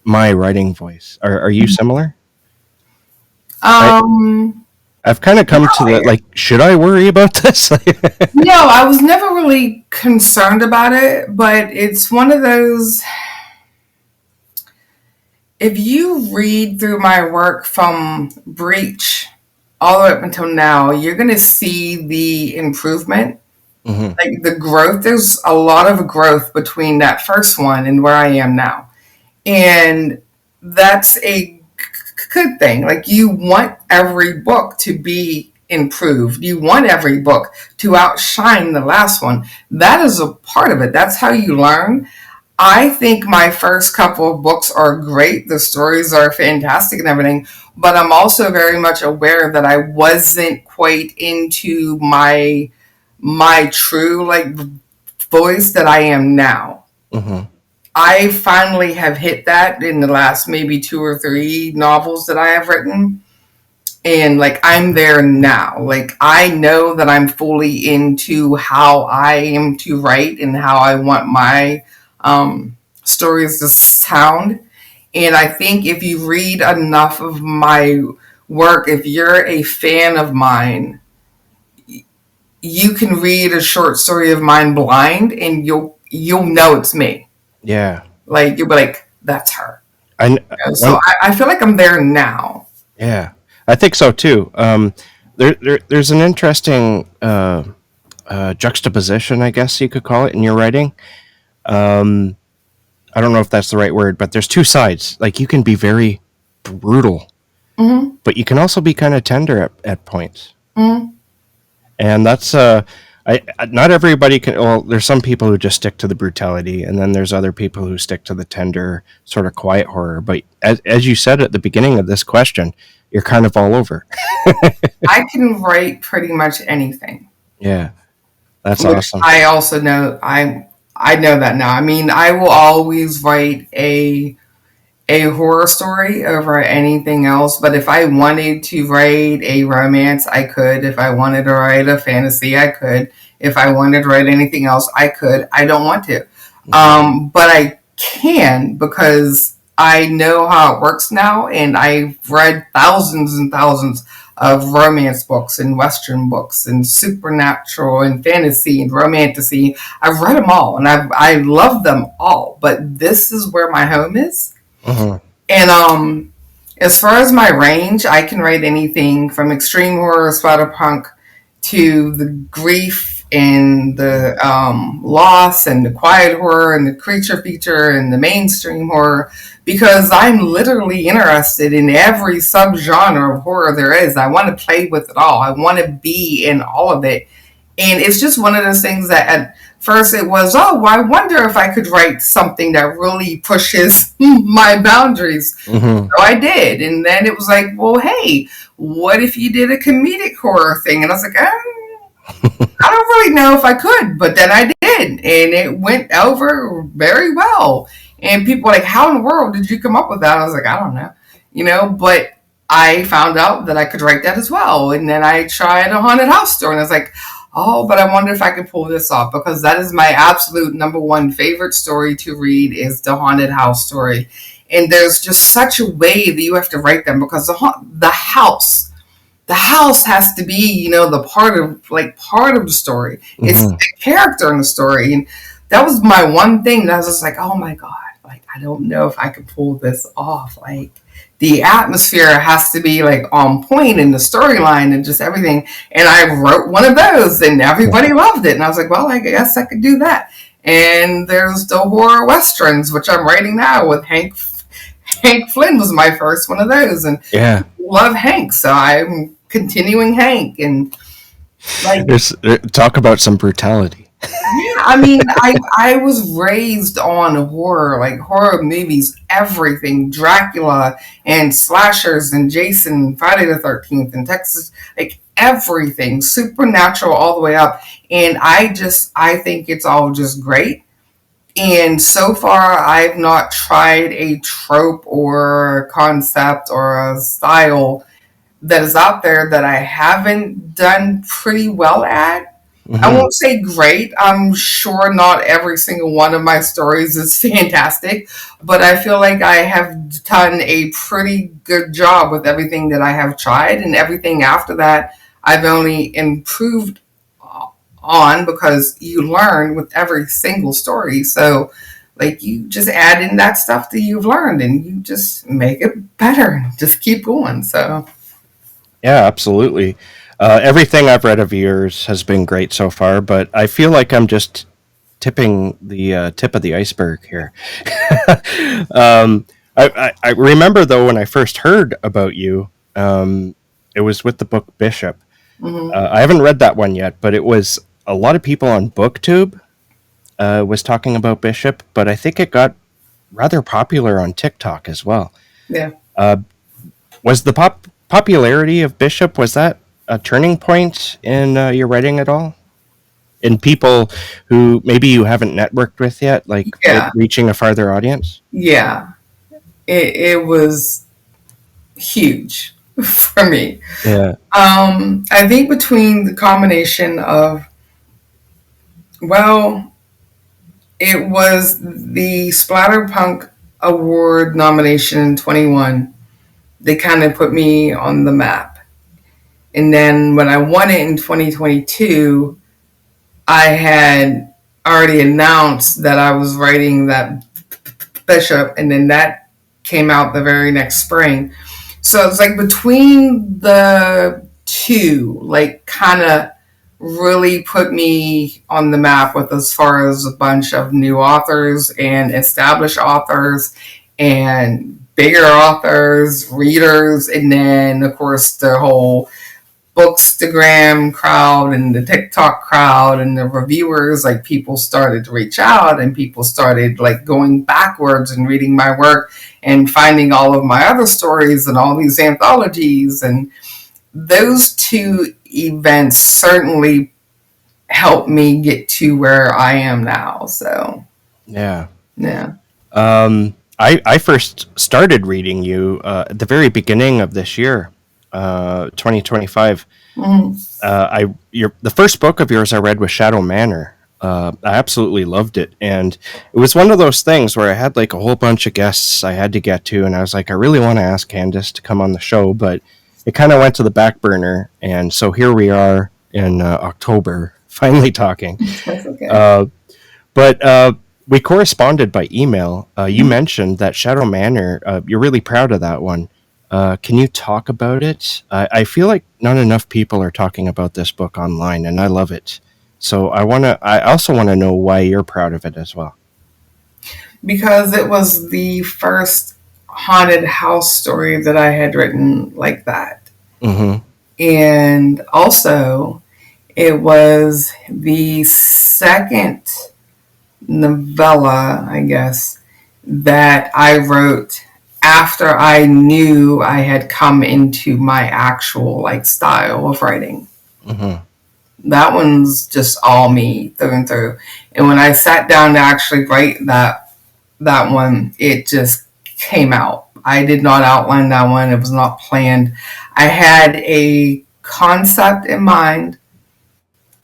my writing voice. Are you similar? I Um, I've kind of come to the like, should I worry about this? no, I was never really concerned about it, but it's one of those. If you read through my work from Breach all the way up until now, you're going to see the improvement, Hmm. like the growth. There's a lot of growth between that first one and where I am now. And that's a good thing. Like you want every book to be improved. You want every book to outshine the last one. That is a part of it. That's how you learn. I think my first couple of books are great. The stories are fantastic and everything, but I'm also very much aware that I wasn't quite into my true like voice that I am now. Hmm. I finally have hit that in the last maybe two or three novels that I have written. And like I'm there now. Like I know that I'm fully into how I am to write and how I want my stories to sound. And I think if you read enough of my work, if you're a fan of mine, you can read a short story of mine blind and you'll know it's me. Yeah. Like you'll be like, that's her. I So one I feel like I'm there now. Yeah, I think so too. There's an interesting juxtaposition, I guess you could call it, in your writing. Um, I don't know if that's the right word, but there's two sides. Like you can be very brutal, Hmm. but you can also be kind of tender at points, Hmm. and that's not everybody can. Well, there's some people who just stick to the brutality, and then there's other people who stick to the tender, sort of quiet horror. But as you said at the beginning of this question, you're kind of all over. I can write pretty much anything, Yeah, that's which awesome. I also know I know that now. I mean, I will always write a horror story over anything else, but if I wanted to write a romance, I could. If I wanted to write a fantasy, I could. If I wanted to write anything else, I could. I don't want to. Mhm. But I can because I know how it works now, and I've read thousands and thousands of romance books and Western books and supernatural and fantasy and romantasy. I've read them all, and I love them all. But this is where my home is, Mhm. and as far as my range, I can write anything from extreme horror, splatterpunk, to the grief and the loss and the quiet horror and the creature feature and the mainstream horror, because I'm literally interested in every subgenre of horror there is. I want to play with it all. I want to be in all of it. And it's just one of those things that at first it was, oh, I wonder if I could write something that really pushes my boundaries. Hmm. So I did. And then it was like, well, hey, what if you did a comedic horror thing? And I was like, I don't really know if I could, but then I did. And it went over very well. And people were like, how in the world did you come up with that? I was like, I don't know. But I found out that I could write that as well. And then I tried a haunted house story, and I was like, oh, but I wonder if I could pull this off, because that is my absolute number one favorite story to read is the haunted house story. And there's just such a way that you have to write them, because the house has to be, the part of the story. It's Hmm. the character in the story. And that was my one thing that I was just like, oh my God, like, I don't know if I could pull this off. Like, the atmosphere has to be like on point in the storyline and just everything. And I wrote one of those and everybody loved it. And I was like, well, I guess I could do that. And there's the horror westerns, which I'm writing now with Hank Flynn was my first one of those. And Yeah. love Hank, so I'm continuing Hank. And like, Talk about some brutality. yeah, I mean, I was raised on horror, like horror movies, everything, Dracula and slashers and Jason, Friday the 13th and Texas, like everything, supernatural all the way up. And I think it's all just great. And so far, I've not tried a trope or concept or a style that is out there that I haven't done pretty well at. I Hmm. won't say great. I'm sure not every single one of my stories is fantastic, but I feel like I have done a pretty good job with everything that I have tried, and everything after that, I've only improved on, because you learn with every single story. So, like, you just add in that stuff that you've learned and you just make it better. Just keep going. So, Yeah, absolutely. Everything I've read of yours has been great so far, but I feel like I'm just tipping the tip of the iceberg here. I remember, though, when I first heard about you, it was with the book Bishop. mhm. I haven't read that one yet, but it was a lot of people on BookTube was talking about Bishop, but I think it got rather popular on TikTok as well. Yeah. Uh, was the popularity of Bishop, was that a turning point in your writing at all? In people who maybe you haven't networked with yet, like it Yeah. reaching a farther audience? Yeah. It was huge for me. Yeah. I think between the combination of, well, it was the Splatterpunk Award nomination in 21. They kind of put me on the map. And then when I won it in 2022, I had already announced that I was writing that Bishop, and then that came out the very next spring. So it's like between the two, like, kind of really put me on the map with, as far as a bunch of new authors and established authors and bigger authors, readers, and then of course the whole Bookstagram crowd and the TikTok crowd and the reviewers. Like, people started to reach out, and people started like going backwards and reading my work and finding all of my other stories and all these anthologies. And those two events certainly helped me get to where I am now. So, Yeah. yeah. I first started reading you at the very beginning of this year, 2025. Mhm. The first book of yours I read was Shadow Manor. I absolutely loved it, and it was one of those things where I had like a whole bunch of guests I had to get to, and I was like, I really want to ask Candace to come on the show, but it kind of went to the back burner, and so here we are in October, finally talking. That's okay. Uh, but we corresponded by email. You mentioned that Shadow Manor. You're really proud of that one. Can you talk about it? I feel like not enough people are talking about this book online, and I love it. So I also want to know why you're proud of it as well. Because it was the first haunted house story that I had written like that. Mm-hmm. And also, it was the second novella, I guess, that I wrote after I knew I had come into my actual like style of writing. Mm-hmm. That one's just all me through and through. And when I sat down to actually write that one, it just came out. I did not outline that one. It was not planned. I had a concept in mind.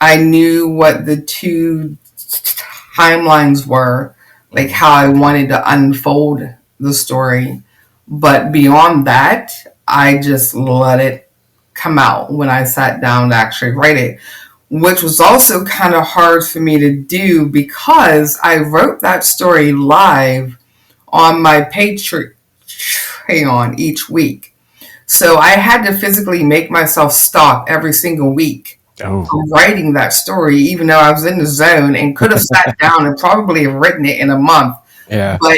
I knew what the two timelines were, like how I wanted to unfold the story. But beyond that, I just let it come out when I sat down to actually write it, which was also kind of hard for me to do because I wrote that story live on my Patreon each week. So I had to physically make myself stop every single week Oh. from writing that story, even though I was in the zone and could have sat down and probably have written it in a month. Yeah. But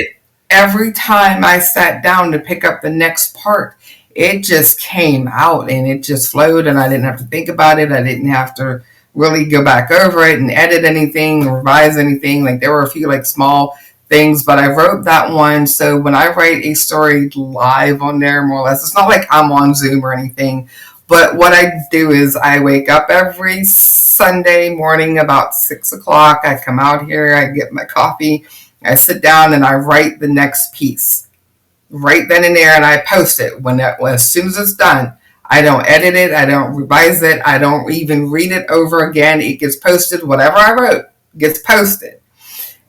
every time I sat down to pick up the next part, it just came out and it just flowed, and I didn't have to think about it. I didn't have to really go back over it and edit anything or revise anything. Like there were a few like small things, but I wrote that one. So when I write a story live on there, more or less, it's not like I'm on Zoom or anything. But what I do is I wake up every Sunday morning about 6 o'clock. I come out here, I get my coffee, I sit down and I write the next piece right then and there, and I post it as soon as it's done. I don't edit it, I don't revise it, I don't even read it over again. It gets posted. Whatever I wrote gets posted.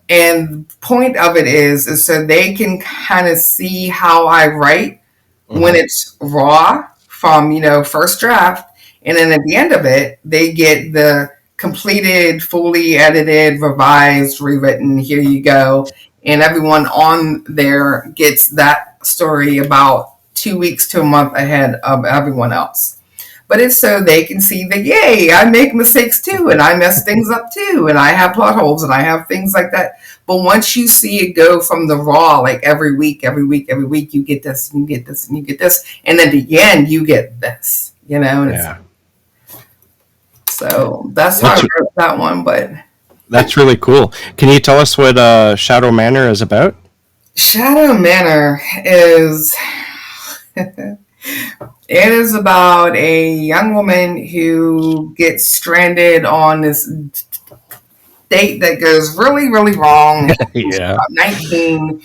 And the point of it is so they can kind of see how I write when it's raw from first draft, and then at the end of it, they get the completed, fully edited, revised, rewritten. Here you go, and everyone on there gets that story about 2 weeks to a month ahead of everyone else. But it's so they can see that, yay, I make mistakes too, and I mess things up too, and I have plot holes, and I have things like that. But once you see it go from the raw, like every week, you get this, and you get this, and you get this, and at the end, you get this, and Yeah. so that's how I wrote that one. But That's really cool. Can you tell us what Shadow Manor is about? Shadow Manor is it is about a young woman who gets stranded on this date that goes really, really wrong. She's Yeah. about 19,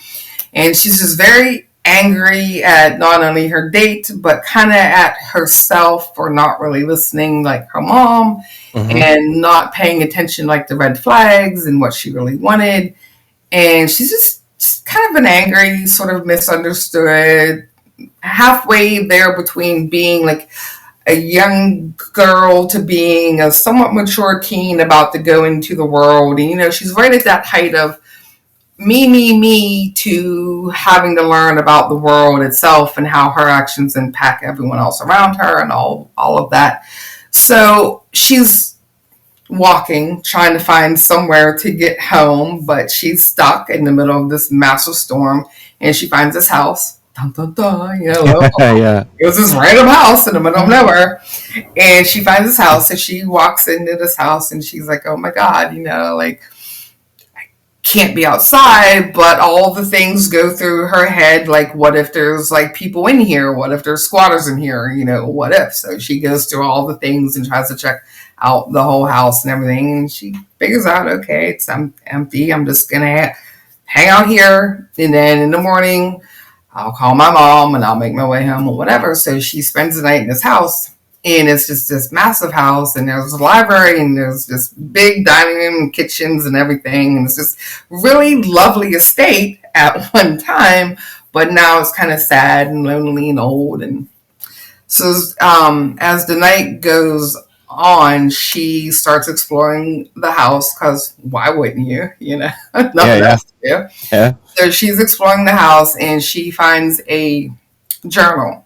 and she's just very angry at not only her date, but kind of at herself for not really listening like her mom Mm-hmm. and not paying attention like the red flags and what she really wanted. And she's just kind of an angry, sort of misunderstood, halfway there between being like a young girl to being a somewhat mature teen about to go into the world. And, she's right at that height of me, to having to learn about the world itself and how her actions impact everyone else around her and all of that. So she's walking, trying to find somewhere to get home, but she's stuck in the middle of this massive storm, and she finds this house. Dun, dun, dun, Yeah. It was this random house in the middle of nowhere, and she finds this house, and she walks into this house, and she's like, "Oh my God, like I can't be outside." But all the things go through her head, like, what if there's like people in here? What if there's squatters in here? What if? So she goes through all the things and tries to check out the whole house and everything, and she figures out, okay, it's empty. I'm just gonna hang out here, and then in the morning I'll call my mom and I'll make my way home or whatever. So she spends the night in this house, and it's just this massive house, and there's a library, and there's this big dining room and kitchens and everything, and it's just really lovely estate at one time, but now it's kind of sad and lonely and old. And so as the night goes on, she starts exploring the house, because why wouldn't you? Nothing else to do. Yeah. So she's exploring the house, and she finds a journal,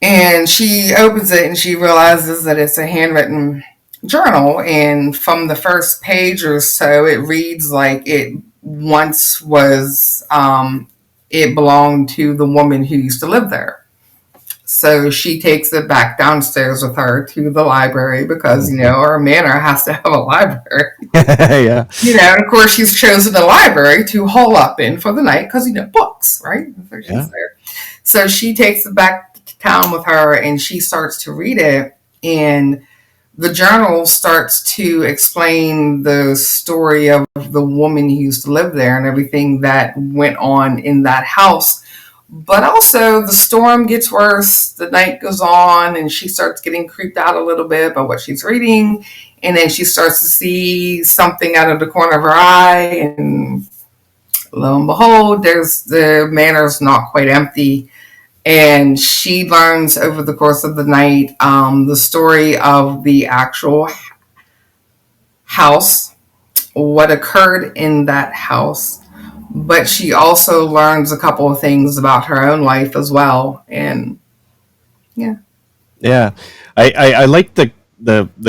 and she opens it, and she realizes that it's a handwritten journal, and from the first page or so, it reads like it once was. It belonged to the woman who used to live there. So she takes it back downstairs with her to the library because, our manor has to have a library. Yeah. And of course, she's chosen the library to hole up in for the night because, books, right? So she's Yeah. there. So she takes it back to town with her and she starts to read it. And the journal starts to explain the story of the woman who used to live there and everything that went on in that house. But also, the storm gets worse, the night goes on, and she starts getting creeped out a little bit by what she's reading. And then she starts to see something out of the corner of her eye, and lo and behold, the manor's not quite empty. And she learns over the course of the night the story of the actual house, what occurred in that house, but she also learns a couple of things about her own life as well. And yeah. Yeah. I like the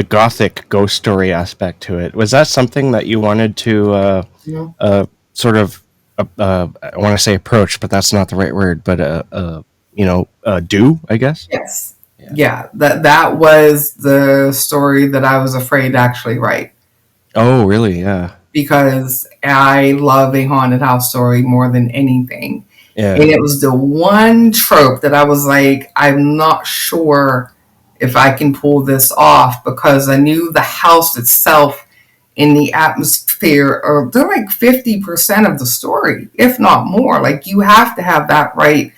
gothic ghost story aspect to it. Was that something that you wanted to Yeah. sort of I want to say approach, but that's not the right word, but do, I guess? Yes. Yeah. Yeah. That was the story that I was afraid to actually write Oh, really? Yeah. because I love a haunted house story more than anything. And Yeah. it was the one trope that I was like, I'm not sure if I can pull this off because I knew the house itself in the atmosphere, or they're like 50% of the story, if not more. Like, you have to have that right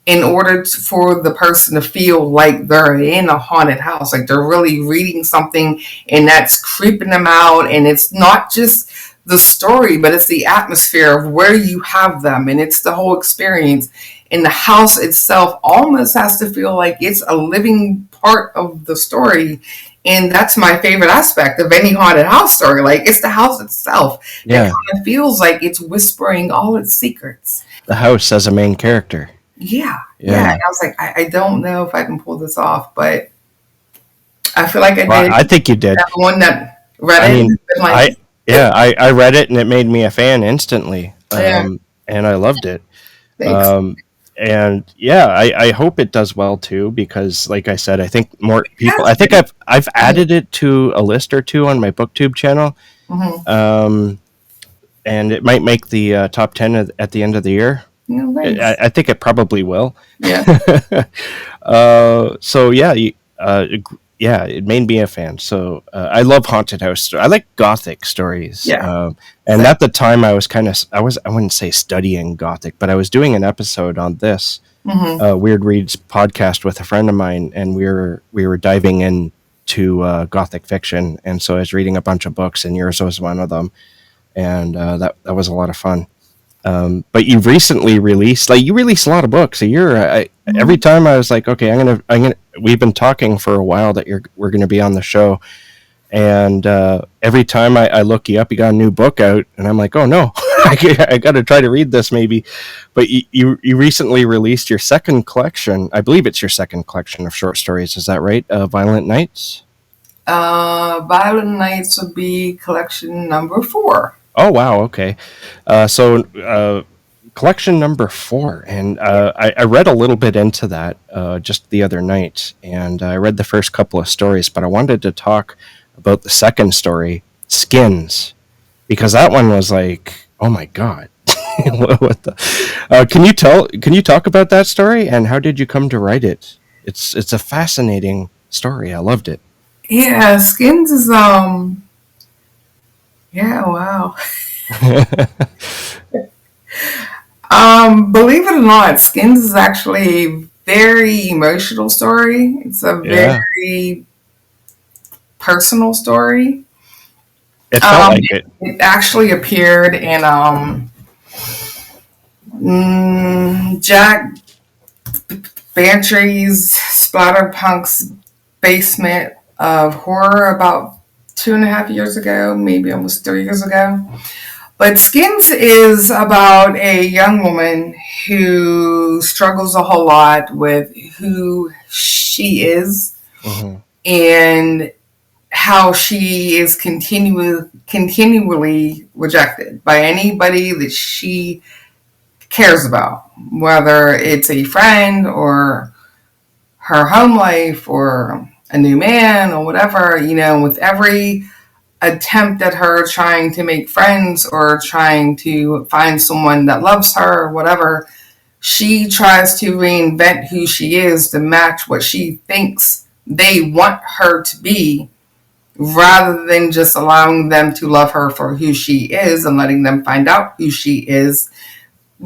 in order for the person to feel like they're in a haunted house, like they're really reading something and that's creeping them out. And it's not just the story, but it's the atmosphere of where you have them, and it's the whole experience. And the house itself almost has to feel like it's a living part of the story. And that's my favorite aspect of any haunted house story. Like, it's the house itself that Yeah. kind of feels like it's whispering all its secrets. The house as a main character. Yeah, yeah. Yeah. And I was like, I don't know if I can pull this off, but I feel like I Well, did. I think you did. Everyone that read I it mean, has been like, I read it and it made me a fan instantly. yeah, And I loved it. thanks. Um, and yeah, I hope it does well too, because like I said, I think more people, I Yes. think I've added it to a list or two on my booktube channel. Mm-hmm. Um, and it might make the top 10 at the end of the year. Thanks. I think it probably will. Yeah. So yeah, yeah, it made me a fan. So I love haunted house. I like gothic stories. Yeah. And at the time, I wouldn't say studying gothic, but I was doing an episode on this Mm-hmm. Weird Reads podcast with a friend of mine, and we were diving into gothic fiction, and so I was reading a bunch of books, and yours was one of them, and that was a lot of fun. But you've recently released, like, you release a lot of books a year. Every time I was like, okay, we've been talking for a while that we're gonna be on the show, and every time I look you up, you got a new book out, and I'm like, oh no, I got to try to read this maybe. But you recently released your second collection. I believe it's your second collection of short stories. Is that right? Violent Nights. Violent Nights would be collection number 4. Oh wow, okay. So collection number 4, and I read a little bit into that just the other night, and I read the first couple of stories, but I wanted to talk about the second story, Skins, because that one was like, oh my god, what the? Can you talk about that story, and how did you come to write it? It's a fascinating story. I loved it. Yeah, Skins is yeah, wow. Believe it or not, Skins is actually a very emotional story. It's a Yeah, very personal story. it felt Um, like it. it actually appeared in Jack Bantry's Splatterpunk's basement of horror about 2.5 years ago, maybe almost 3 years ago. But Skins is about a young woman who struggles a whole lot with who she is Hmm. and how she is continually rejected by anybody that she cares about, whether it's a friend or her home life or a new man or whatever, with every attempt at her trying to make friends or trying to find someone that loves her or whatever, she tries to reinvent who she is to match what she thinks they want her to be, rather than just allowing them to love her for who she is and letting them find out who she is,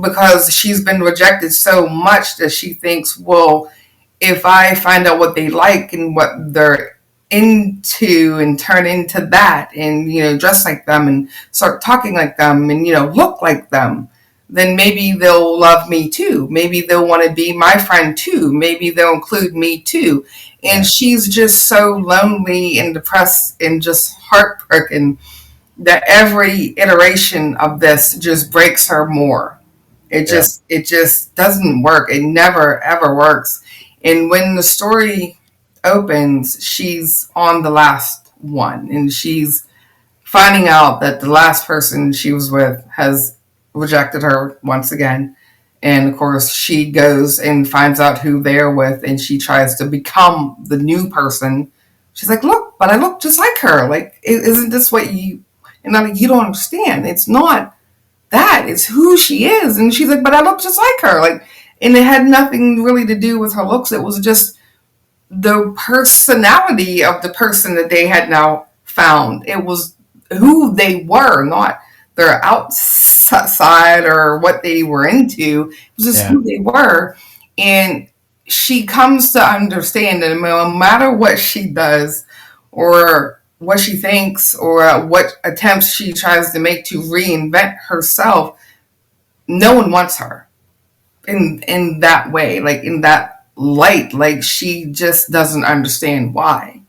because she's been rejected so much that she thinks, well, if I find out what they like and what they're into and turn into that and, dress like them and start talking like them and, look like them, then maybe they'll love me too. Maybe they'll want to be my friend too. Maybe they'll include me too. And she's just so lonely and depressed and just heartbroken that every iteration of this just breaks her more. It just doesn't work. It never ever works. And when the story opens, she's on the last one and she's finding out that the last person she was with has rejected her once again. And of course, she goes and finds out who they're with and she tries to become the new person. She's like, look, but I look just like her. Like, isn't this what you, and I'm like, you don't understand. It's not that, it's who she is. And she's like, but I look just like her. Like, and it had nothing really to do with her looks. It was just the personality of the person that they had now found. It was who they were, not their outside or what they were into. It was just who they were. And she comes to understand that no matter what she does or what she thinks or what attempts she tries to make to reinvent herself, no one wants her in that way, like in that light. Like, she just doesn't understand why,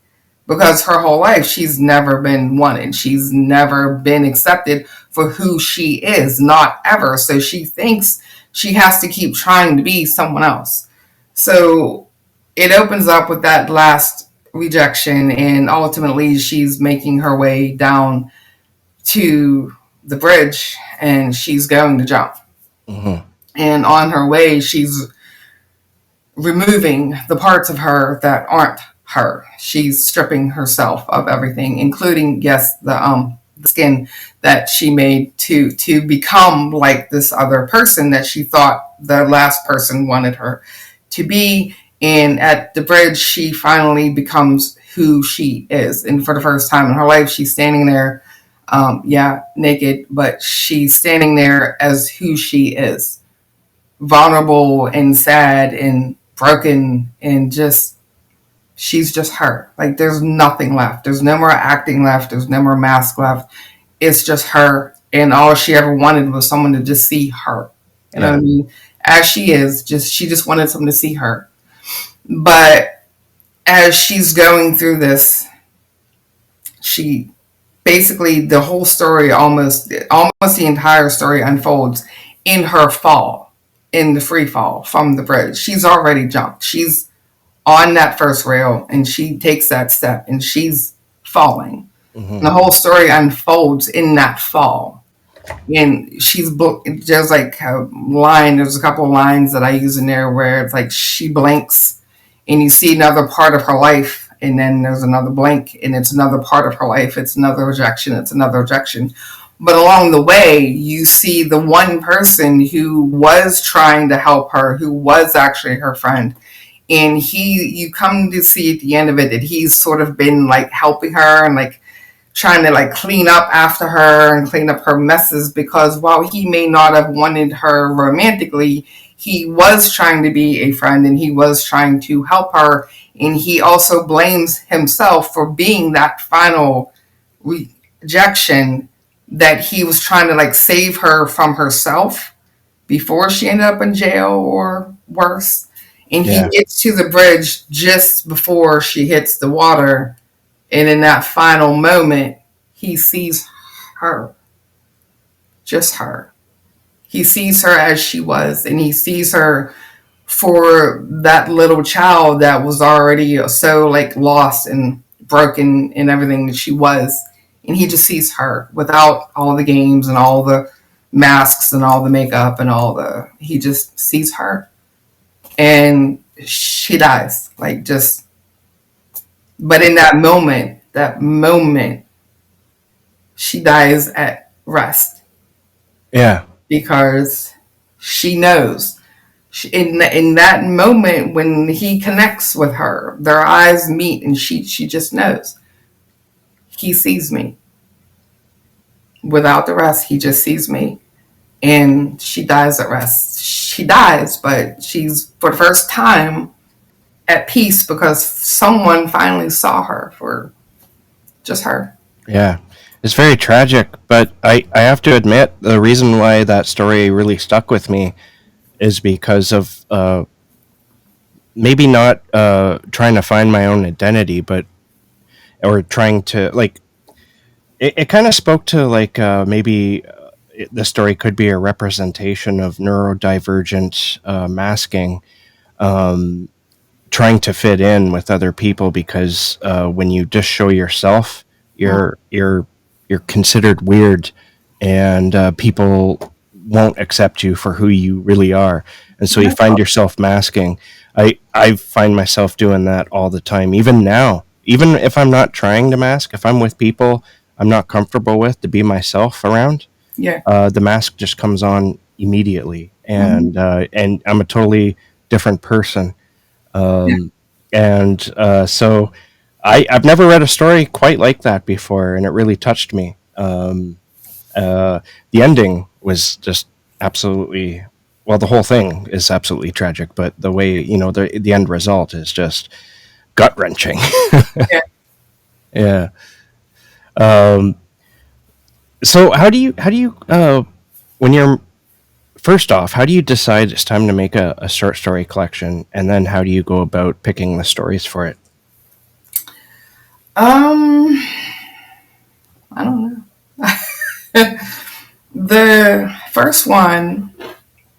because her whole life she's never been wanted, she's never been accepted for who she is, not ever. So she thinks she has to keep trying to be someone else. So it opens up with that last rejection, and ultimately she's making her way down to the bridge and she's going to jump. Mm-hmm. And on her way, she's removing the parts of her that aren't her. She's stripping herself of everything, including, yes, the skin that she made to become like this other person that she thought the last person wanted her to be. And at the bridge, she finally becomes who she is. And for the first time in her life, she's standing there, naked, but she's standing there as who she is, vulnerable and sad and broken, and just, she's just her. Like, there's nothing left. There's no more acting left. There's no more mask left. It's just her. And all she ever wanted was someone to just see her. You know what I mean? As she is, she just wanted someone to see her. But as she's going through this, she basically, the whole story, almost the entire story unfolds in her fall, in the free fall from the bridge. She's already jumped. She's on that first rail and she takes that step and she's falling. Mm-hmm. And the whole story unfolds in that fall. And there's like a line, there's a couple of lines that I use in there where it's like she blinks and you see another part of her life. And then there's another blank and it's another part of her life. It's another rejection. It's another rejection. But along the way, you see the one person who was trying to help her, who was actually her friend. And you come to see at the end of it that he's sort of been like helping her and like trying to like clean up after her and clean up her messes, because while he may not have wanted her romantically, he was trying to be a friend and he was trying to help her. And he also blames himself for being that final rejection, that he was trying to like save her from herself before she ended up in jail or worse. And he gets to the bridge just before she hits the water. And in that final moment, he sees her, just her. He sees her as she was, and he sees her for that little child that was already so like lost and broken and everything that she was. And he just sees her without all the games and all the masks and all the makeup and he just sees her. And she dies. Like, just, but in that moment, she dies at rest. Yeah. Because she knows. In that moment when he connects with her, their eyes meet, and she just knows. He sees me. Without the rest, he just sees me. And she dies at rest. She dies, but she's, for the first time, at peace because someone finally saw her for just her. Yeah. It's very tragic, but I have to admit the reason why that story really stuck with me is because of maybe not trying to find my own identity, but or trying to like it kind of spoke to like maybe the story could be a representation of neurodivergent masking, trying to fit in with other people because when you just show yourself, you're considered weird, and people won't accept you for who you really are, and so you find yourself masking. I find myself doing that all the time, even now. Even if I'm not trying to mask, if I'm with people I'm not comfortable with to be myself around, Yeah. the mask just comes on immediately, and I'm a totally different person. And so I've never read a story quite like that before, and it really touched me. The ending was just absolutely, well, the whole thing is absolutely tragic, but the way, the end result is just gut wrenching. Yeah. Yeah. So how do you when you're first off, how do you decide it's time to make a short story collection, and then how do you go about picking the stories for it? Um, I don't know. The first one,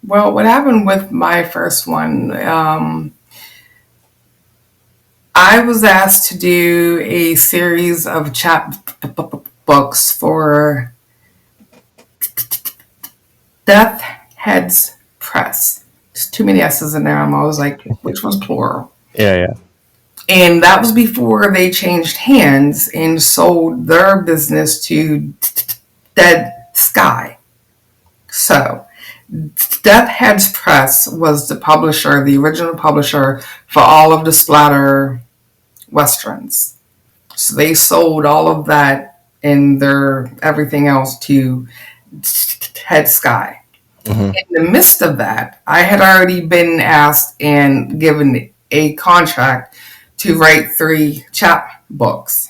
well, what happened with my first one, I was asked to do a series of books for Death Heads Press. There's too many S's in there. I'm always like, which one's plural? Yeah, yeah. And that was before they changed hands and sold their business to Dead Sky. So, Death Heads Press was the publisher, the original publisher for all of the splatter westerns. So they sold all of that and their everything else to Dead Sky. Mm-hmm. In the midst of that, I had already been asked and given a contract to write 3 chapbooks.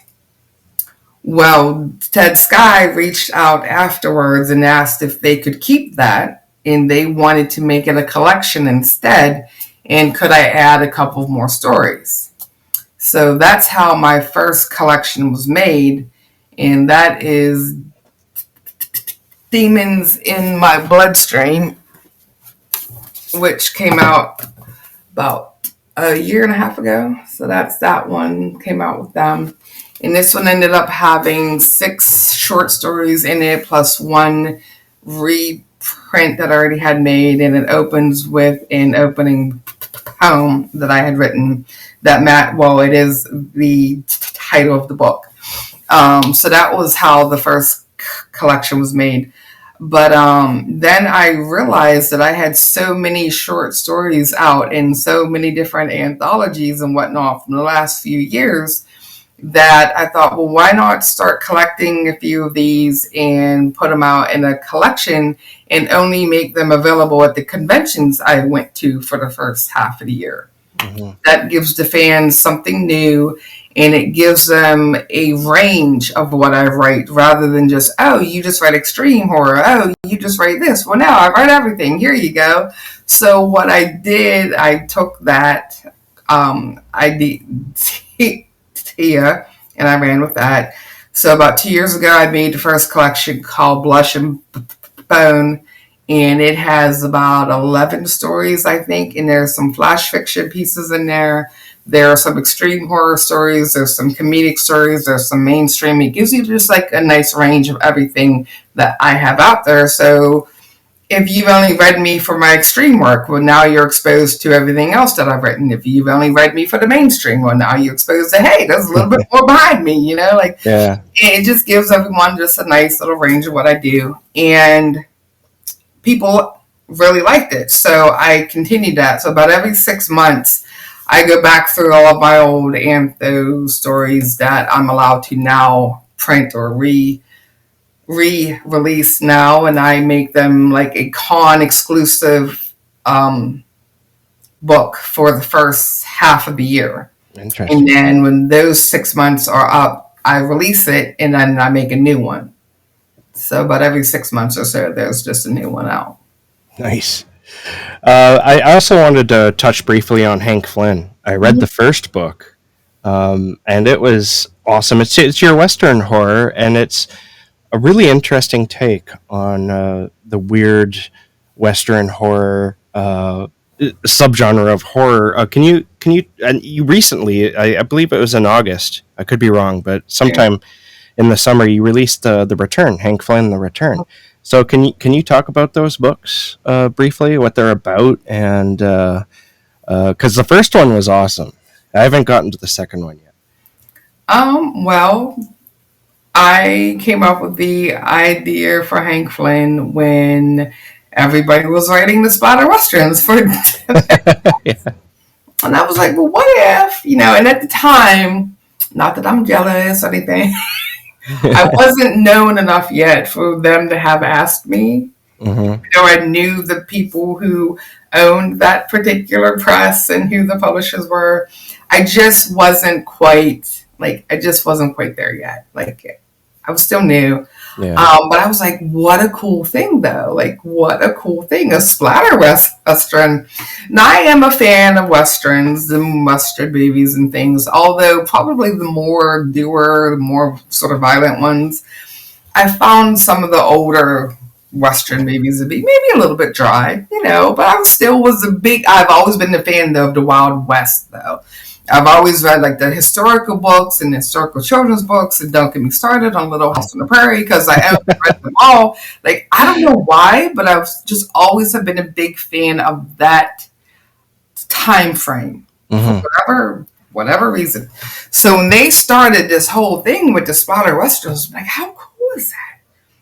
Well, Ted Sky reached out afterwards and asked if they could keep that, and they wanted to make it a collection instead, and could I add a couple more stories? So that's how my first collection was made, and that is Demons in My Bloodstream, which came out about a year and a half ago. So that's that one, came out with them. And this one ended up having 6 short stories in it, plus 1 reprint that I already had made. And it opens with an opening poem that I had written it is the title of the book. So that was how the first collection was made. But then I realized that I had so many short stories out in so many different anthologies and whatnot from the last few years that I thought, well, why not start collecting a few of these and put them out in a collection and only make them available at the conventions I went to for the first half of the year. Mm-hmm. That gives the fans something new, and it gives them a range of what I write rather than just, oh, you just write extreme horror. Oh, you just write this. Well, now I write everything. Here you go. So what I did, I took that idea and I ran with that. So about 2 years ago, I made the first collection called Blush and Bone. and it has about 11 stories, I think, and there's some flash fiction pieces in there. There are some extreme horror stories, there's some comedic stories, there's some mainstream. It gives you just like a nice range of everything that I have out there. So if you've only read me for my extreme work, well, now you're exposed to everything else that I've written. If you've only read me for the mainstream, well, now you're exposed to, hey, there's a little bit more behind me, like Yeah. it just gives everyone just a nice little range of what I do. And people really liked it. So I continued that. So about every 6 months, I go back through all of my old Antho stories that I'm allowed to now print or re-release now, and I make them like a con exclusive book for the first half of the year. Interesting. And then when those 6 months are up, I release it and then I make a new one. So about every 6 months or so, there's just a new one out. Nice. I also wanted to touch briefly on Hank Flynn. I read the first book, and it was awesome. It's your Western horror, and it's a really interesting take on the weird Western horror subgenre of horror. Can you and you recently, I believe it was in August. I could be wrong, but sometime in the summer you released the Return, Hank Flynn, The Return. So can you talk about those books briefly, what they're about, and because the first one was awesome. I haven't gotten to the second one yet. Well, I came up with the idea for Hank Flynn when everybody was writing the splatter westerns for, Yeah. and I was like, well, what if, and at the time, not that I'm jealous or anything, I wasn't known enough yet for them to have asked me. Mm-hmm. I knew the people who owned that particular press and who the publishers were. I just wasn't quite there yet. Like, I was still new. Yeah. But I was like, what a cool thing, though. Like, what a cool thing. A splatter Western. Now, I am a fan of Westerns, the mustard babies and things, although probably the more doer, the more sort of violent ones. I found some of the older Western babies to be maybe a little bit dry, but I've always been a fan, though, of the Wild West, though. I've always read like the historical books and historical children's books, and don't get me started on Little House on the Prairie because I haven't read them all. Like, I don't know why, but I've just always have been a big fan of that time frame for whatever reason. So when they started this whole thing with the splatter westerns, I'm like, how cool is that?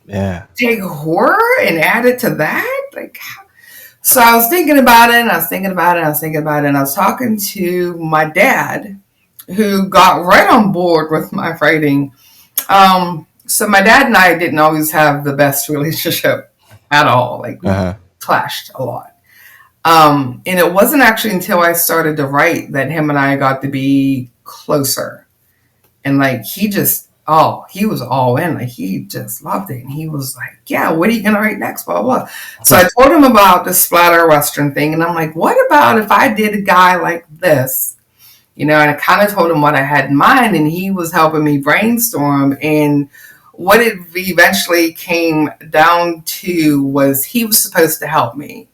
Yeah. Take horror and add it to that? Like, how? So I was thinking about it, and I was talking to my dad, who got right on board with my writing. So my dad and I didn't always have the best relationship at all. Like, we clashed a lot. And it wasn't actually until I started to write that him and I got to be closer. And like, he was all in. Like, he just loved it. And he was like, yeah, what are you going to write next? Blah, blah. So I told him about the splatter Western thing. And I'm like, what about if I did a guy like this? And I kind of told him what I had in mind. And he was helping me brainstorm. And what it eventually came down to was he was supposed to help me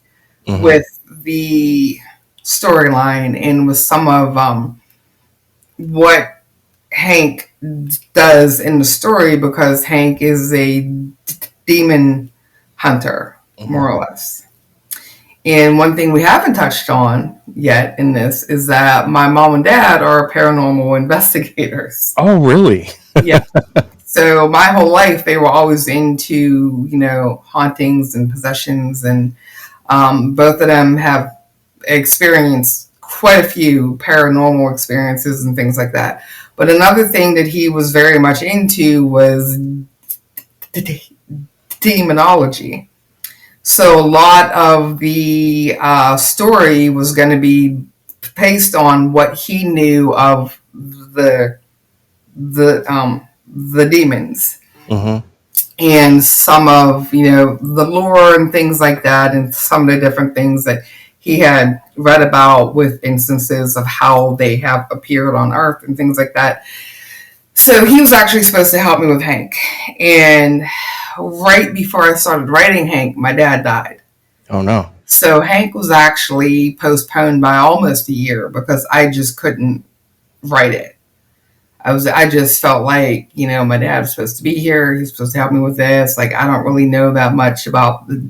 with the storyline and with some of what Hank does in the story, because Hank is a demon hunter, more or less. And one thing we haven't touched on yet in this is that my mom and dad are paranormal investigators. Oh, really? Yeah. So my whole life, they were always into, hauntings and possessions. And both of them have experienced quite a few paranormal experiences and things like that. But another thing that he was very much into was demonology. So a lot of the story was going to be based on what he knew of the demons. And some of, the lore and things like that, and some of the different things that he had read about with instances of how they have appeared on Earth and things like that. So he was actually supposed to help me with Hank. And right before I started writing Hank, my dad died. Oh no. So Hank was actually postponed by almost a year because I just couldn't write it. I just felt like, my dad's supposed to be here. He's supposed to help me with this. Like, I don't really know that much about the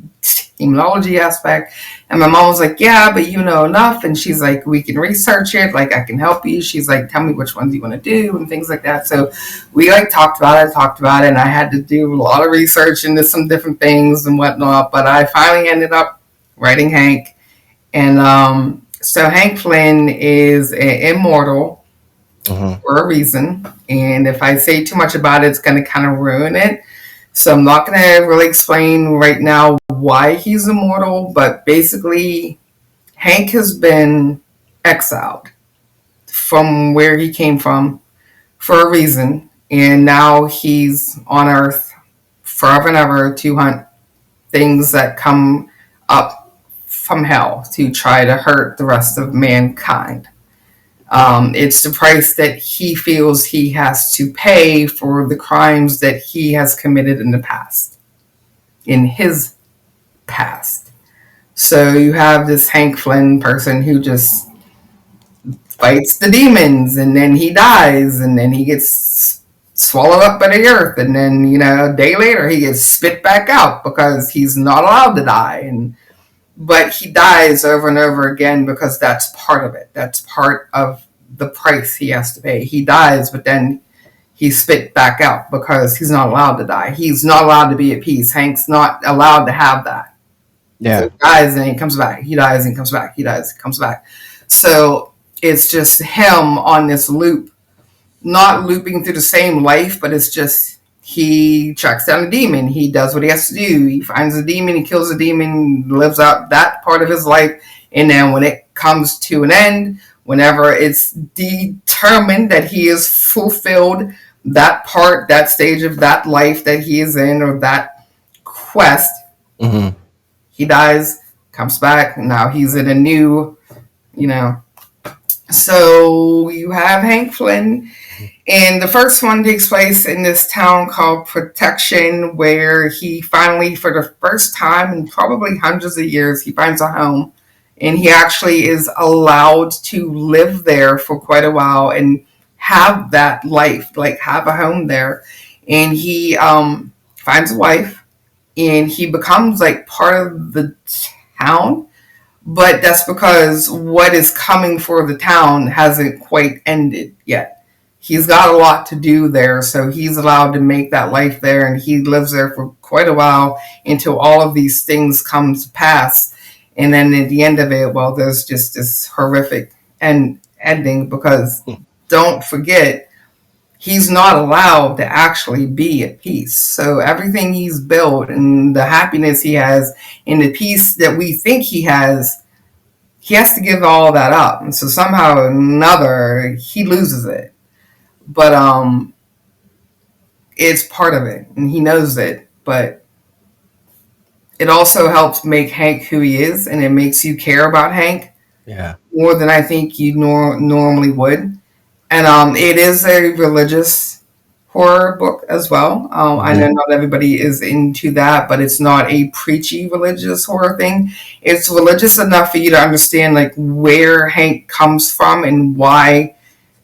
immunology aspect. And my mom was like, yeah, but you know enough. And she's like, we can research it. Like, I can help you. She's like, tell me which ones you want to do and things like that. So we like talked about it. And I had to do a lot of research into some different things and whatnot. But I finally ended up writing Hank. And so Hank Flynn is an immortal for a reason. And if I say too much about it, it's going to kind of ruin it. So I'm not going to really explain right now why he's immortal, but basically, Hank has been exiled from where he came from for a reason. And now he's on Earth forever and ever to hunt things that come up from hell to try to hurt the rest of mankind. It's the price that he feels he has to pay for the crimes that he has committed in the past, in his past. So you have this Hank Flynn person who just fights the demons and then he dies and then he gets swallowed up by the earth and then, a day later he gets spit back out because he's not allowed to die. But he dies over and over again because that's part of it. That's part of the price he has to pay. He dies, but then he's spit back out because he's not allowed to die. He's not allowed to be at peace. Hank's not allowed to have that. Yeah. So he dies and he comes back. He dies and comes back. He dies and comes back. So it's just him on this loop, not looping through the same life, but it's just he tracks down a demon. He does what he has to do. He finds a demon. He kills a demon. Lives out that part of his life. And then when it comes to an end, whenever it's determined that he has fulfilled that part, that stage of that life that he is in, or that quest, he dies, comes back, and now he's in a new, So you have Hank Flynn, and the first one takes place in this town called Protection, where he finally, for the first time in probably hundreds of years, he finds a home. And he actually is allowed to live there for quite a while and have that life, like have a home there. And he finds a wife and he becomes like part of the town. But that's because what is coming for the town hasn't quite ended yet. He's got a lot to do there, so he's allowed to make that life there, and he lives there for quite a while until all of these things come to pass. And then at the end of it, well, there's just this horrific ending because don't forget, he's not allowed to actually be at peace. So everything he's built and the happiness he has and the peace that we think he has to give all that up. And so somehow or another, he loses it. But it's part of it, and he knows it. But it also helps make Hank who he is, and it makes you care about Hank more than I think you normally would. And it is a religious horror book as well. I know not everybody is into that, but it's not a preachy religious horror thing. It's religious enough for you to understand like where Hank comes from and why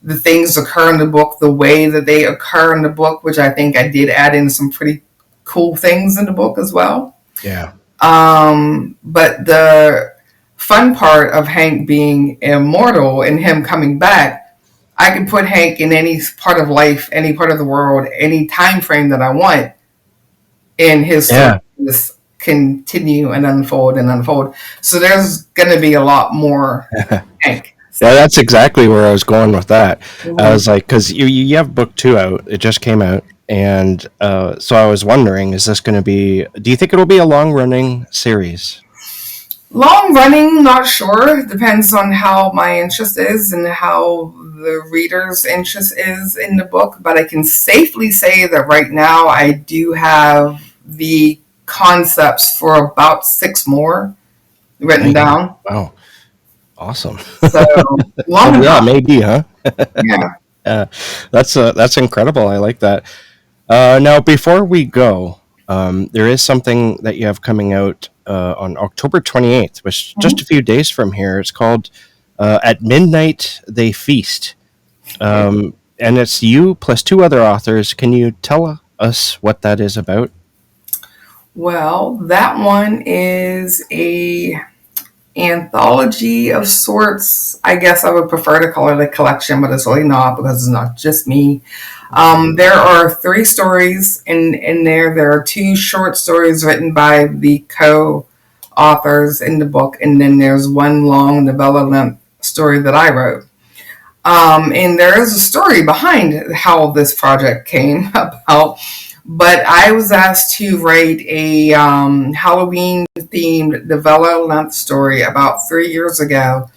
the things occur in the book the way that they occur in the book, which I think I did add in some pretty cool things in the book as well. Yeah. But the fun part of Hank being immortal and him coming back, I can put Hank in any part of life, any part of the world, any time frame that I want, and his story just continue and unfold and unfold. So there's going to be a lot more Hank. Yeah, that's exactly where I was going with that. I was like, because you have book 2 out. It just came out. And so I was wondering, is this going to be, do you think it'll be a long-running series? Long running, not sure. Depends on how my interest is and how the reader's interest is in the book. But I can safely say that right now I do have the concepts for about 6 more written down. Wow. Awesome. So long enough. Yeah, maybe, huh? Yeah. That's incredible. I like that. Now, before we go, there is something that you have coming out on October 28th, which just a few days from here. It's called At Midnight They Feast. And it's you plus two other authors. Can you tell us what that is about? Well, that one is a anthology of sorts. I guess I would prefer to call it a collection, but it's really not because it's not just me. There are three stories in there. There are two short stories written by the co-authors in the book, and then there's one long novella length story that I wrote. And there is a story behind how this project came about. But I was asked to write a Halloween themed novella length story about 3 years ago.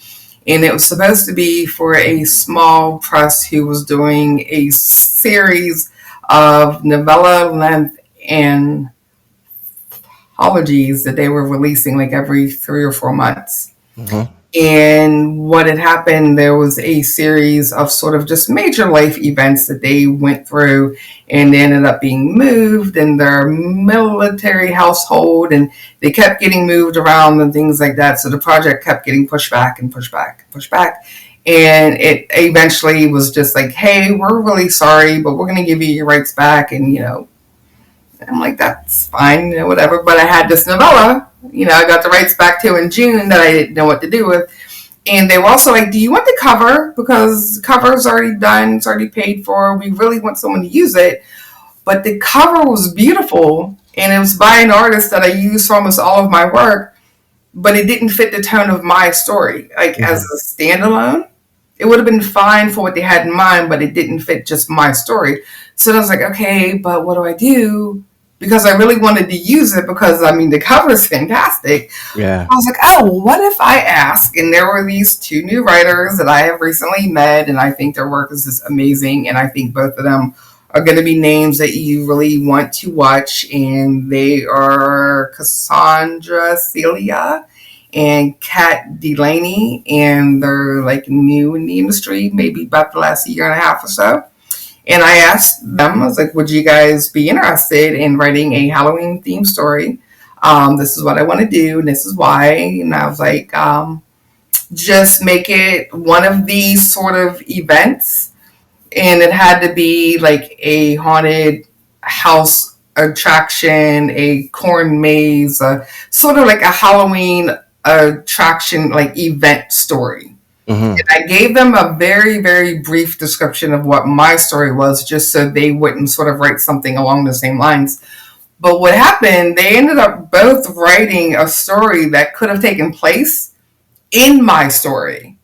And it was supposed to be for a small press who was doing a series of novella length anthologies that they were releasing like every 3 or 4 months. Mm-hmm. And what had happened, there was a series of sort of just major life events that they went through, and they ended up being moved in their military household, and they kept getting moved around and things like that. So the project kept getting pushed back and pushed back and pushed back. And it eventually was just like, hey, we're really sorry, but we're going to give you your rights back. And, I'm like, that's fine, whatever. But I had this novella, I got the rights back to in June that I didn't know what to do with. And they were also like, do you want the cover? Because the cover's already done, it's already paid for. We really want someone to use it. But the cover was beautiful, and it was by an artist that I use for almost all of my work, but it didn't fit the tone of my story. Like, as a standalone, it would have been fine for what they had in mind, but it didn't fit just my story. So I was like, okay, but what do I do? Because I really wanted to use it because, the cover is fantastic. Yeah. I was like, oh, what if I ask? And there were these two new writers that I have recently met, and I think their work is just amazing. And I think both of them are going to be names that you really want to watch. And they are Cassandra Celia and Kat Delaney. And they're like new in the industry, maybe about the last year and a half or so. And I asked them, I was like, would you guys be interested in writing a Halloween themed story? This is what I want to do, and this is why. And I was like, just make it one of these sort of events. And it had to be like a haunted house attraction, a corn maze, sort of like a Halloween attraction, like event story. Mm-hmm. And I gave them a very, very brief description of what my story was, just so they wouldn't sort of write something along the same lines. But what happened, they ended up both writing a story that could have taken place in my story.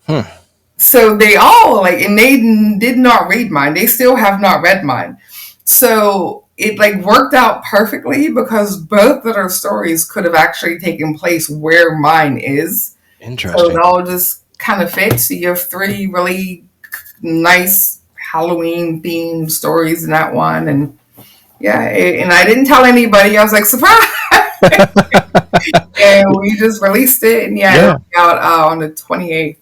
So they all, and they did not read mine. They still have not read mine. So it worked out perfectly because both of their stories could have actually taken place where mine is. Interesting. So it all just kind of fits. You have three really nice Halloween themed stories in that one, and and I didn't tell anybody. I was like, surprise! And we just released it, and it went out on the 28th.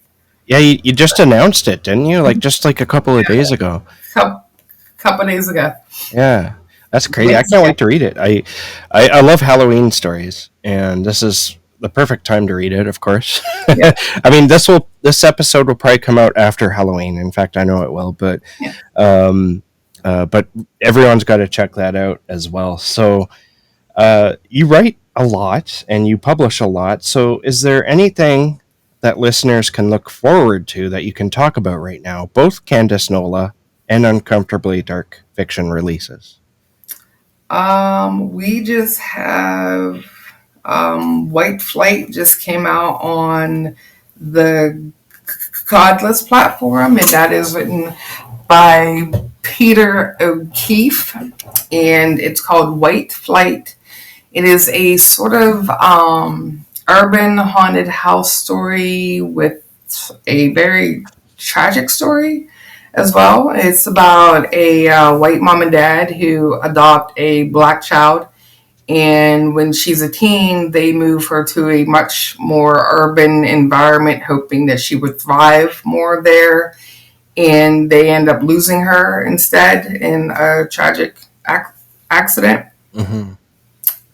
Yeah, you just announced it, didn't you? Just a couple of days ago. Couple days ago. Yeah, that's crazy. I can't wait to read it. I love Halloween stories, and this is the perfect time to read it, of course. Yeah. This episode will probably come out after Halloween. In fact, I know it will, but but everyone's got to check that out as well. So you write a lot and you publish a lot. So is there anything that listeners can look forward to that you can talk about right now, both Candace Nola and Uncomfortably Dark Fiction releases? We just have White Flight just came out on the Godless platform, and that is written by Peter O'Keefe, and it's called White Flight. It is a sort of urban haunted house story with a very tragic story as well. It's about a white mom and dad who adopt a black child. And when she's a teen, they move her to a much more urban environment, hoping that she would thrive more there. And they end up losing her instead in a tragic accident. Mm-hmm.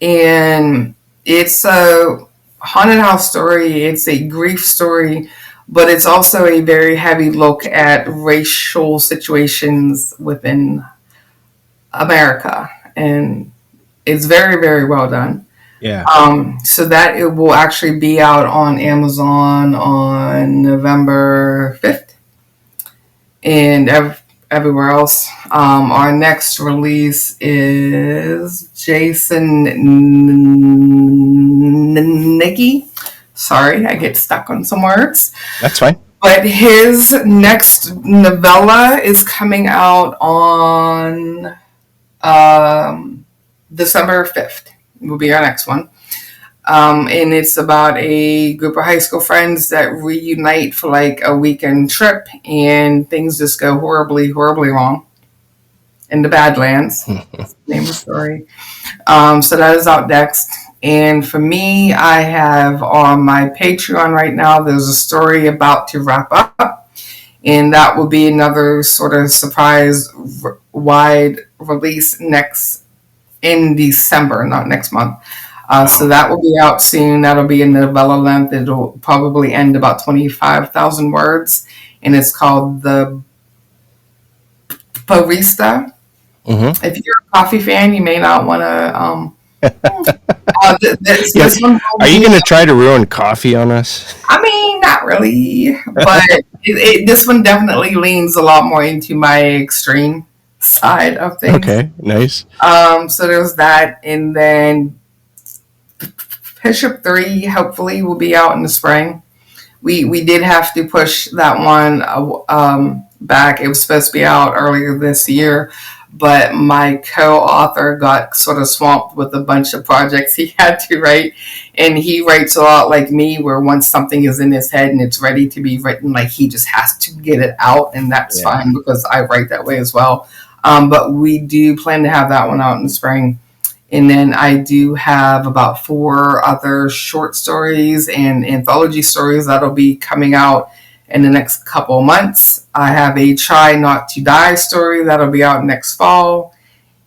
And It's a haunted house story. It's a grief story, but it's also a very heavy look at racial situations within America, and it's very, very well done. Yeah. So that it will actually be out on Amazon on November 5th, and everywhere else. Our next release is Jason Nicky. Sorry, I get stuck on some words. That's fine. But his next novella is coming out on December 5th. Will be our next one. And it's about a group of high school friends that reunite for like a weekend trip, and things just go horribly, horribly wrong in the Badlands. That's the name of the story. So that is out next. And for me, I have on my Patreon right now, there's a story about to wrap up, and that will be another sort of surprise wide release in December, not next month. So that will be out soon. That'll be a novella length. It'll probably end about 25,000 words, and it's called The Barista. Mm-hmm. If you're a coffee fan, you may not want to. Yes. Are you going to try to ruin coffee on us? I mean, not really, but this one definitely leans a lot more into my extreme side of things. Okay, nice. So there's that, and then Bishop 3 hopefully will be out in the spring. We did have to push that one back. It was supposed to be out earlier this year, but my co-author got sort of swamped with a bunch of projects he had to write, and he writes a lot like me, where once something is in his head and it's ready to be written, like he just has to get it out, and that's fine because I write that way as well. But we do plan to have that one out in the spring. And then I do have about 4 other short stories and anthology stories that'll be coming out in the next couple of months. I have a Try Not to Die story that'll be out next fall,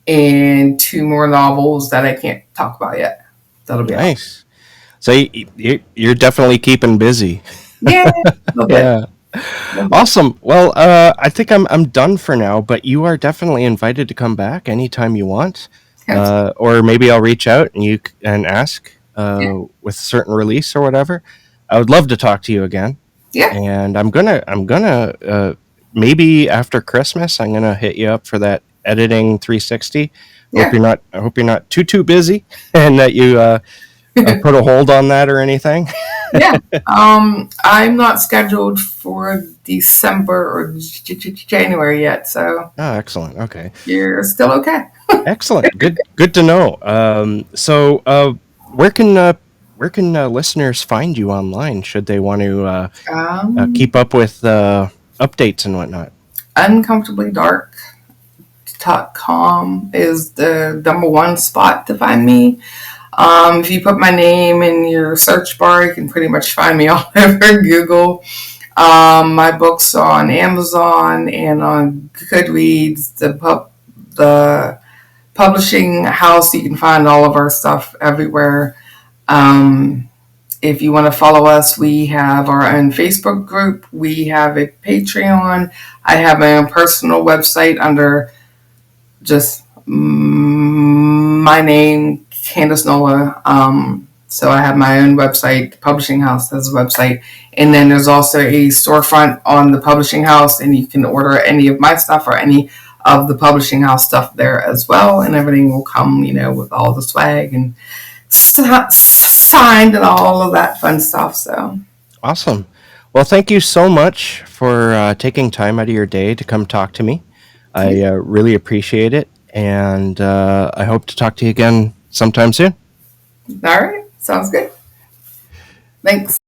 and 2 more novels that I can't talk about yet. That'll be nice. So you're definitely keeping busy. Yeah, a little bit. Yeah. Awesome. Well, I think I'm done for now, but you are definitely invited to come back anytime you want. Or maybe I'll reach out and you and ask with a certain release or whatever. I would love to talk to you again. Yeah. And I'm gonna maybe after Christmas I'm gonna hit you up for that editing 360. Yeah. I hope you're not too busy and that you put a hold on that or anything. Yeah. I'm not scheduled for December or January yet, so. Oh, excellent. Okay. You're still okay. Excellent. Good to know. So where can listeners find you online should they want to keep up with updates and whatnot? uncomfortablydark.com is the number one spot to find me. If you put my name in your search bar, you can pretty much find me all over Google. My books are on Amazon and on Goodreads. The publishing house, you can find all of our stuff everywhere. If you want to follow us, we have our own Facebook group. We have a Patreon. I have my own personal website under just my name, Candace Nola. So I have my own website. The publishing house has a website. And then there's also a storefront on the publishing house, and you can order any of my stuff or any of the publishing house stuff there as well. And everything will come, with all the swag and signed and all of that fun stuff. So awesome. Well, thank you so much for taking time out of your day to come talk to me. I really appreciate it, and I hope to talk to you again sometime soon. All right. Sounds good. Thanks.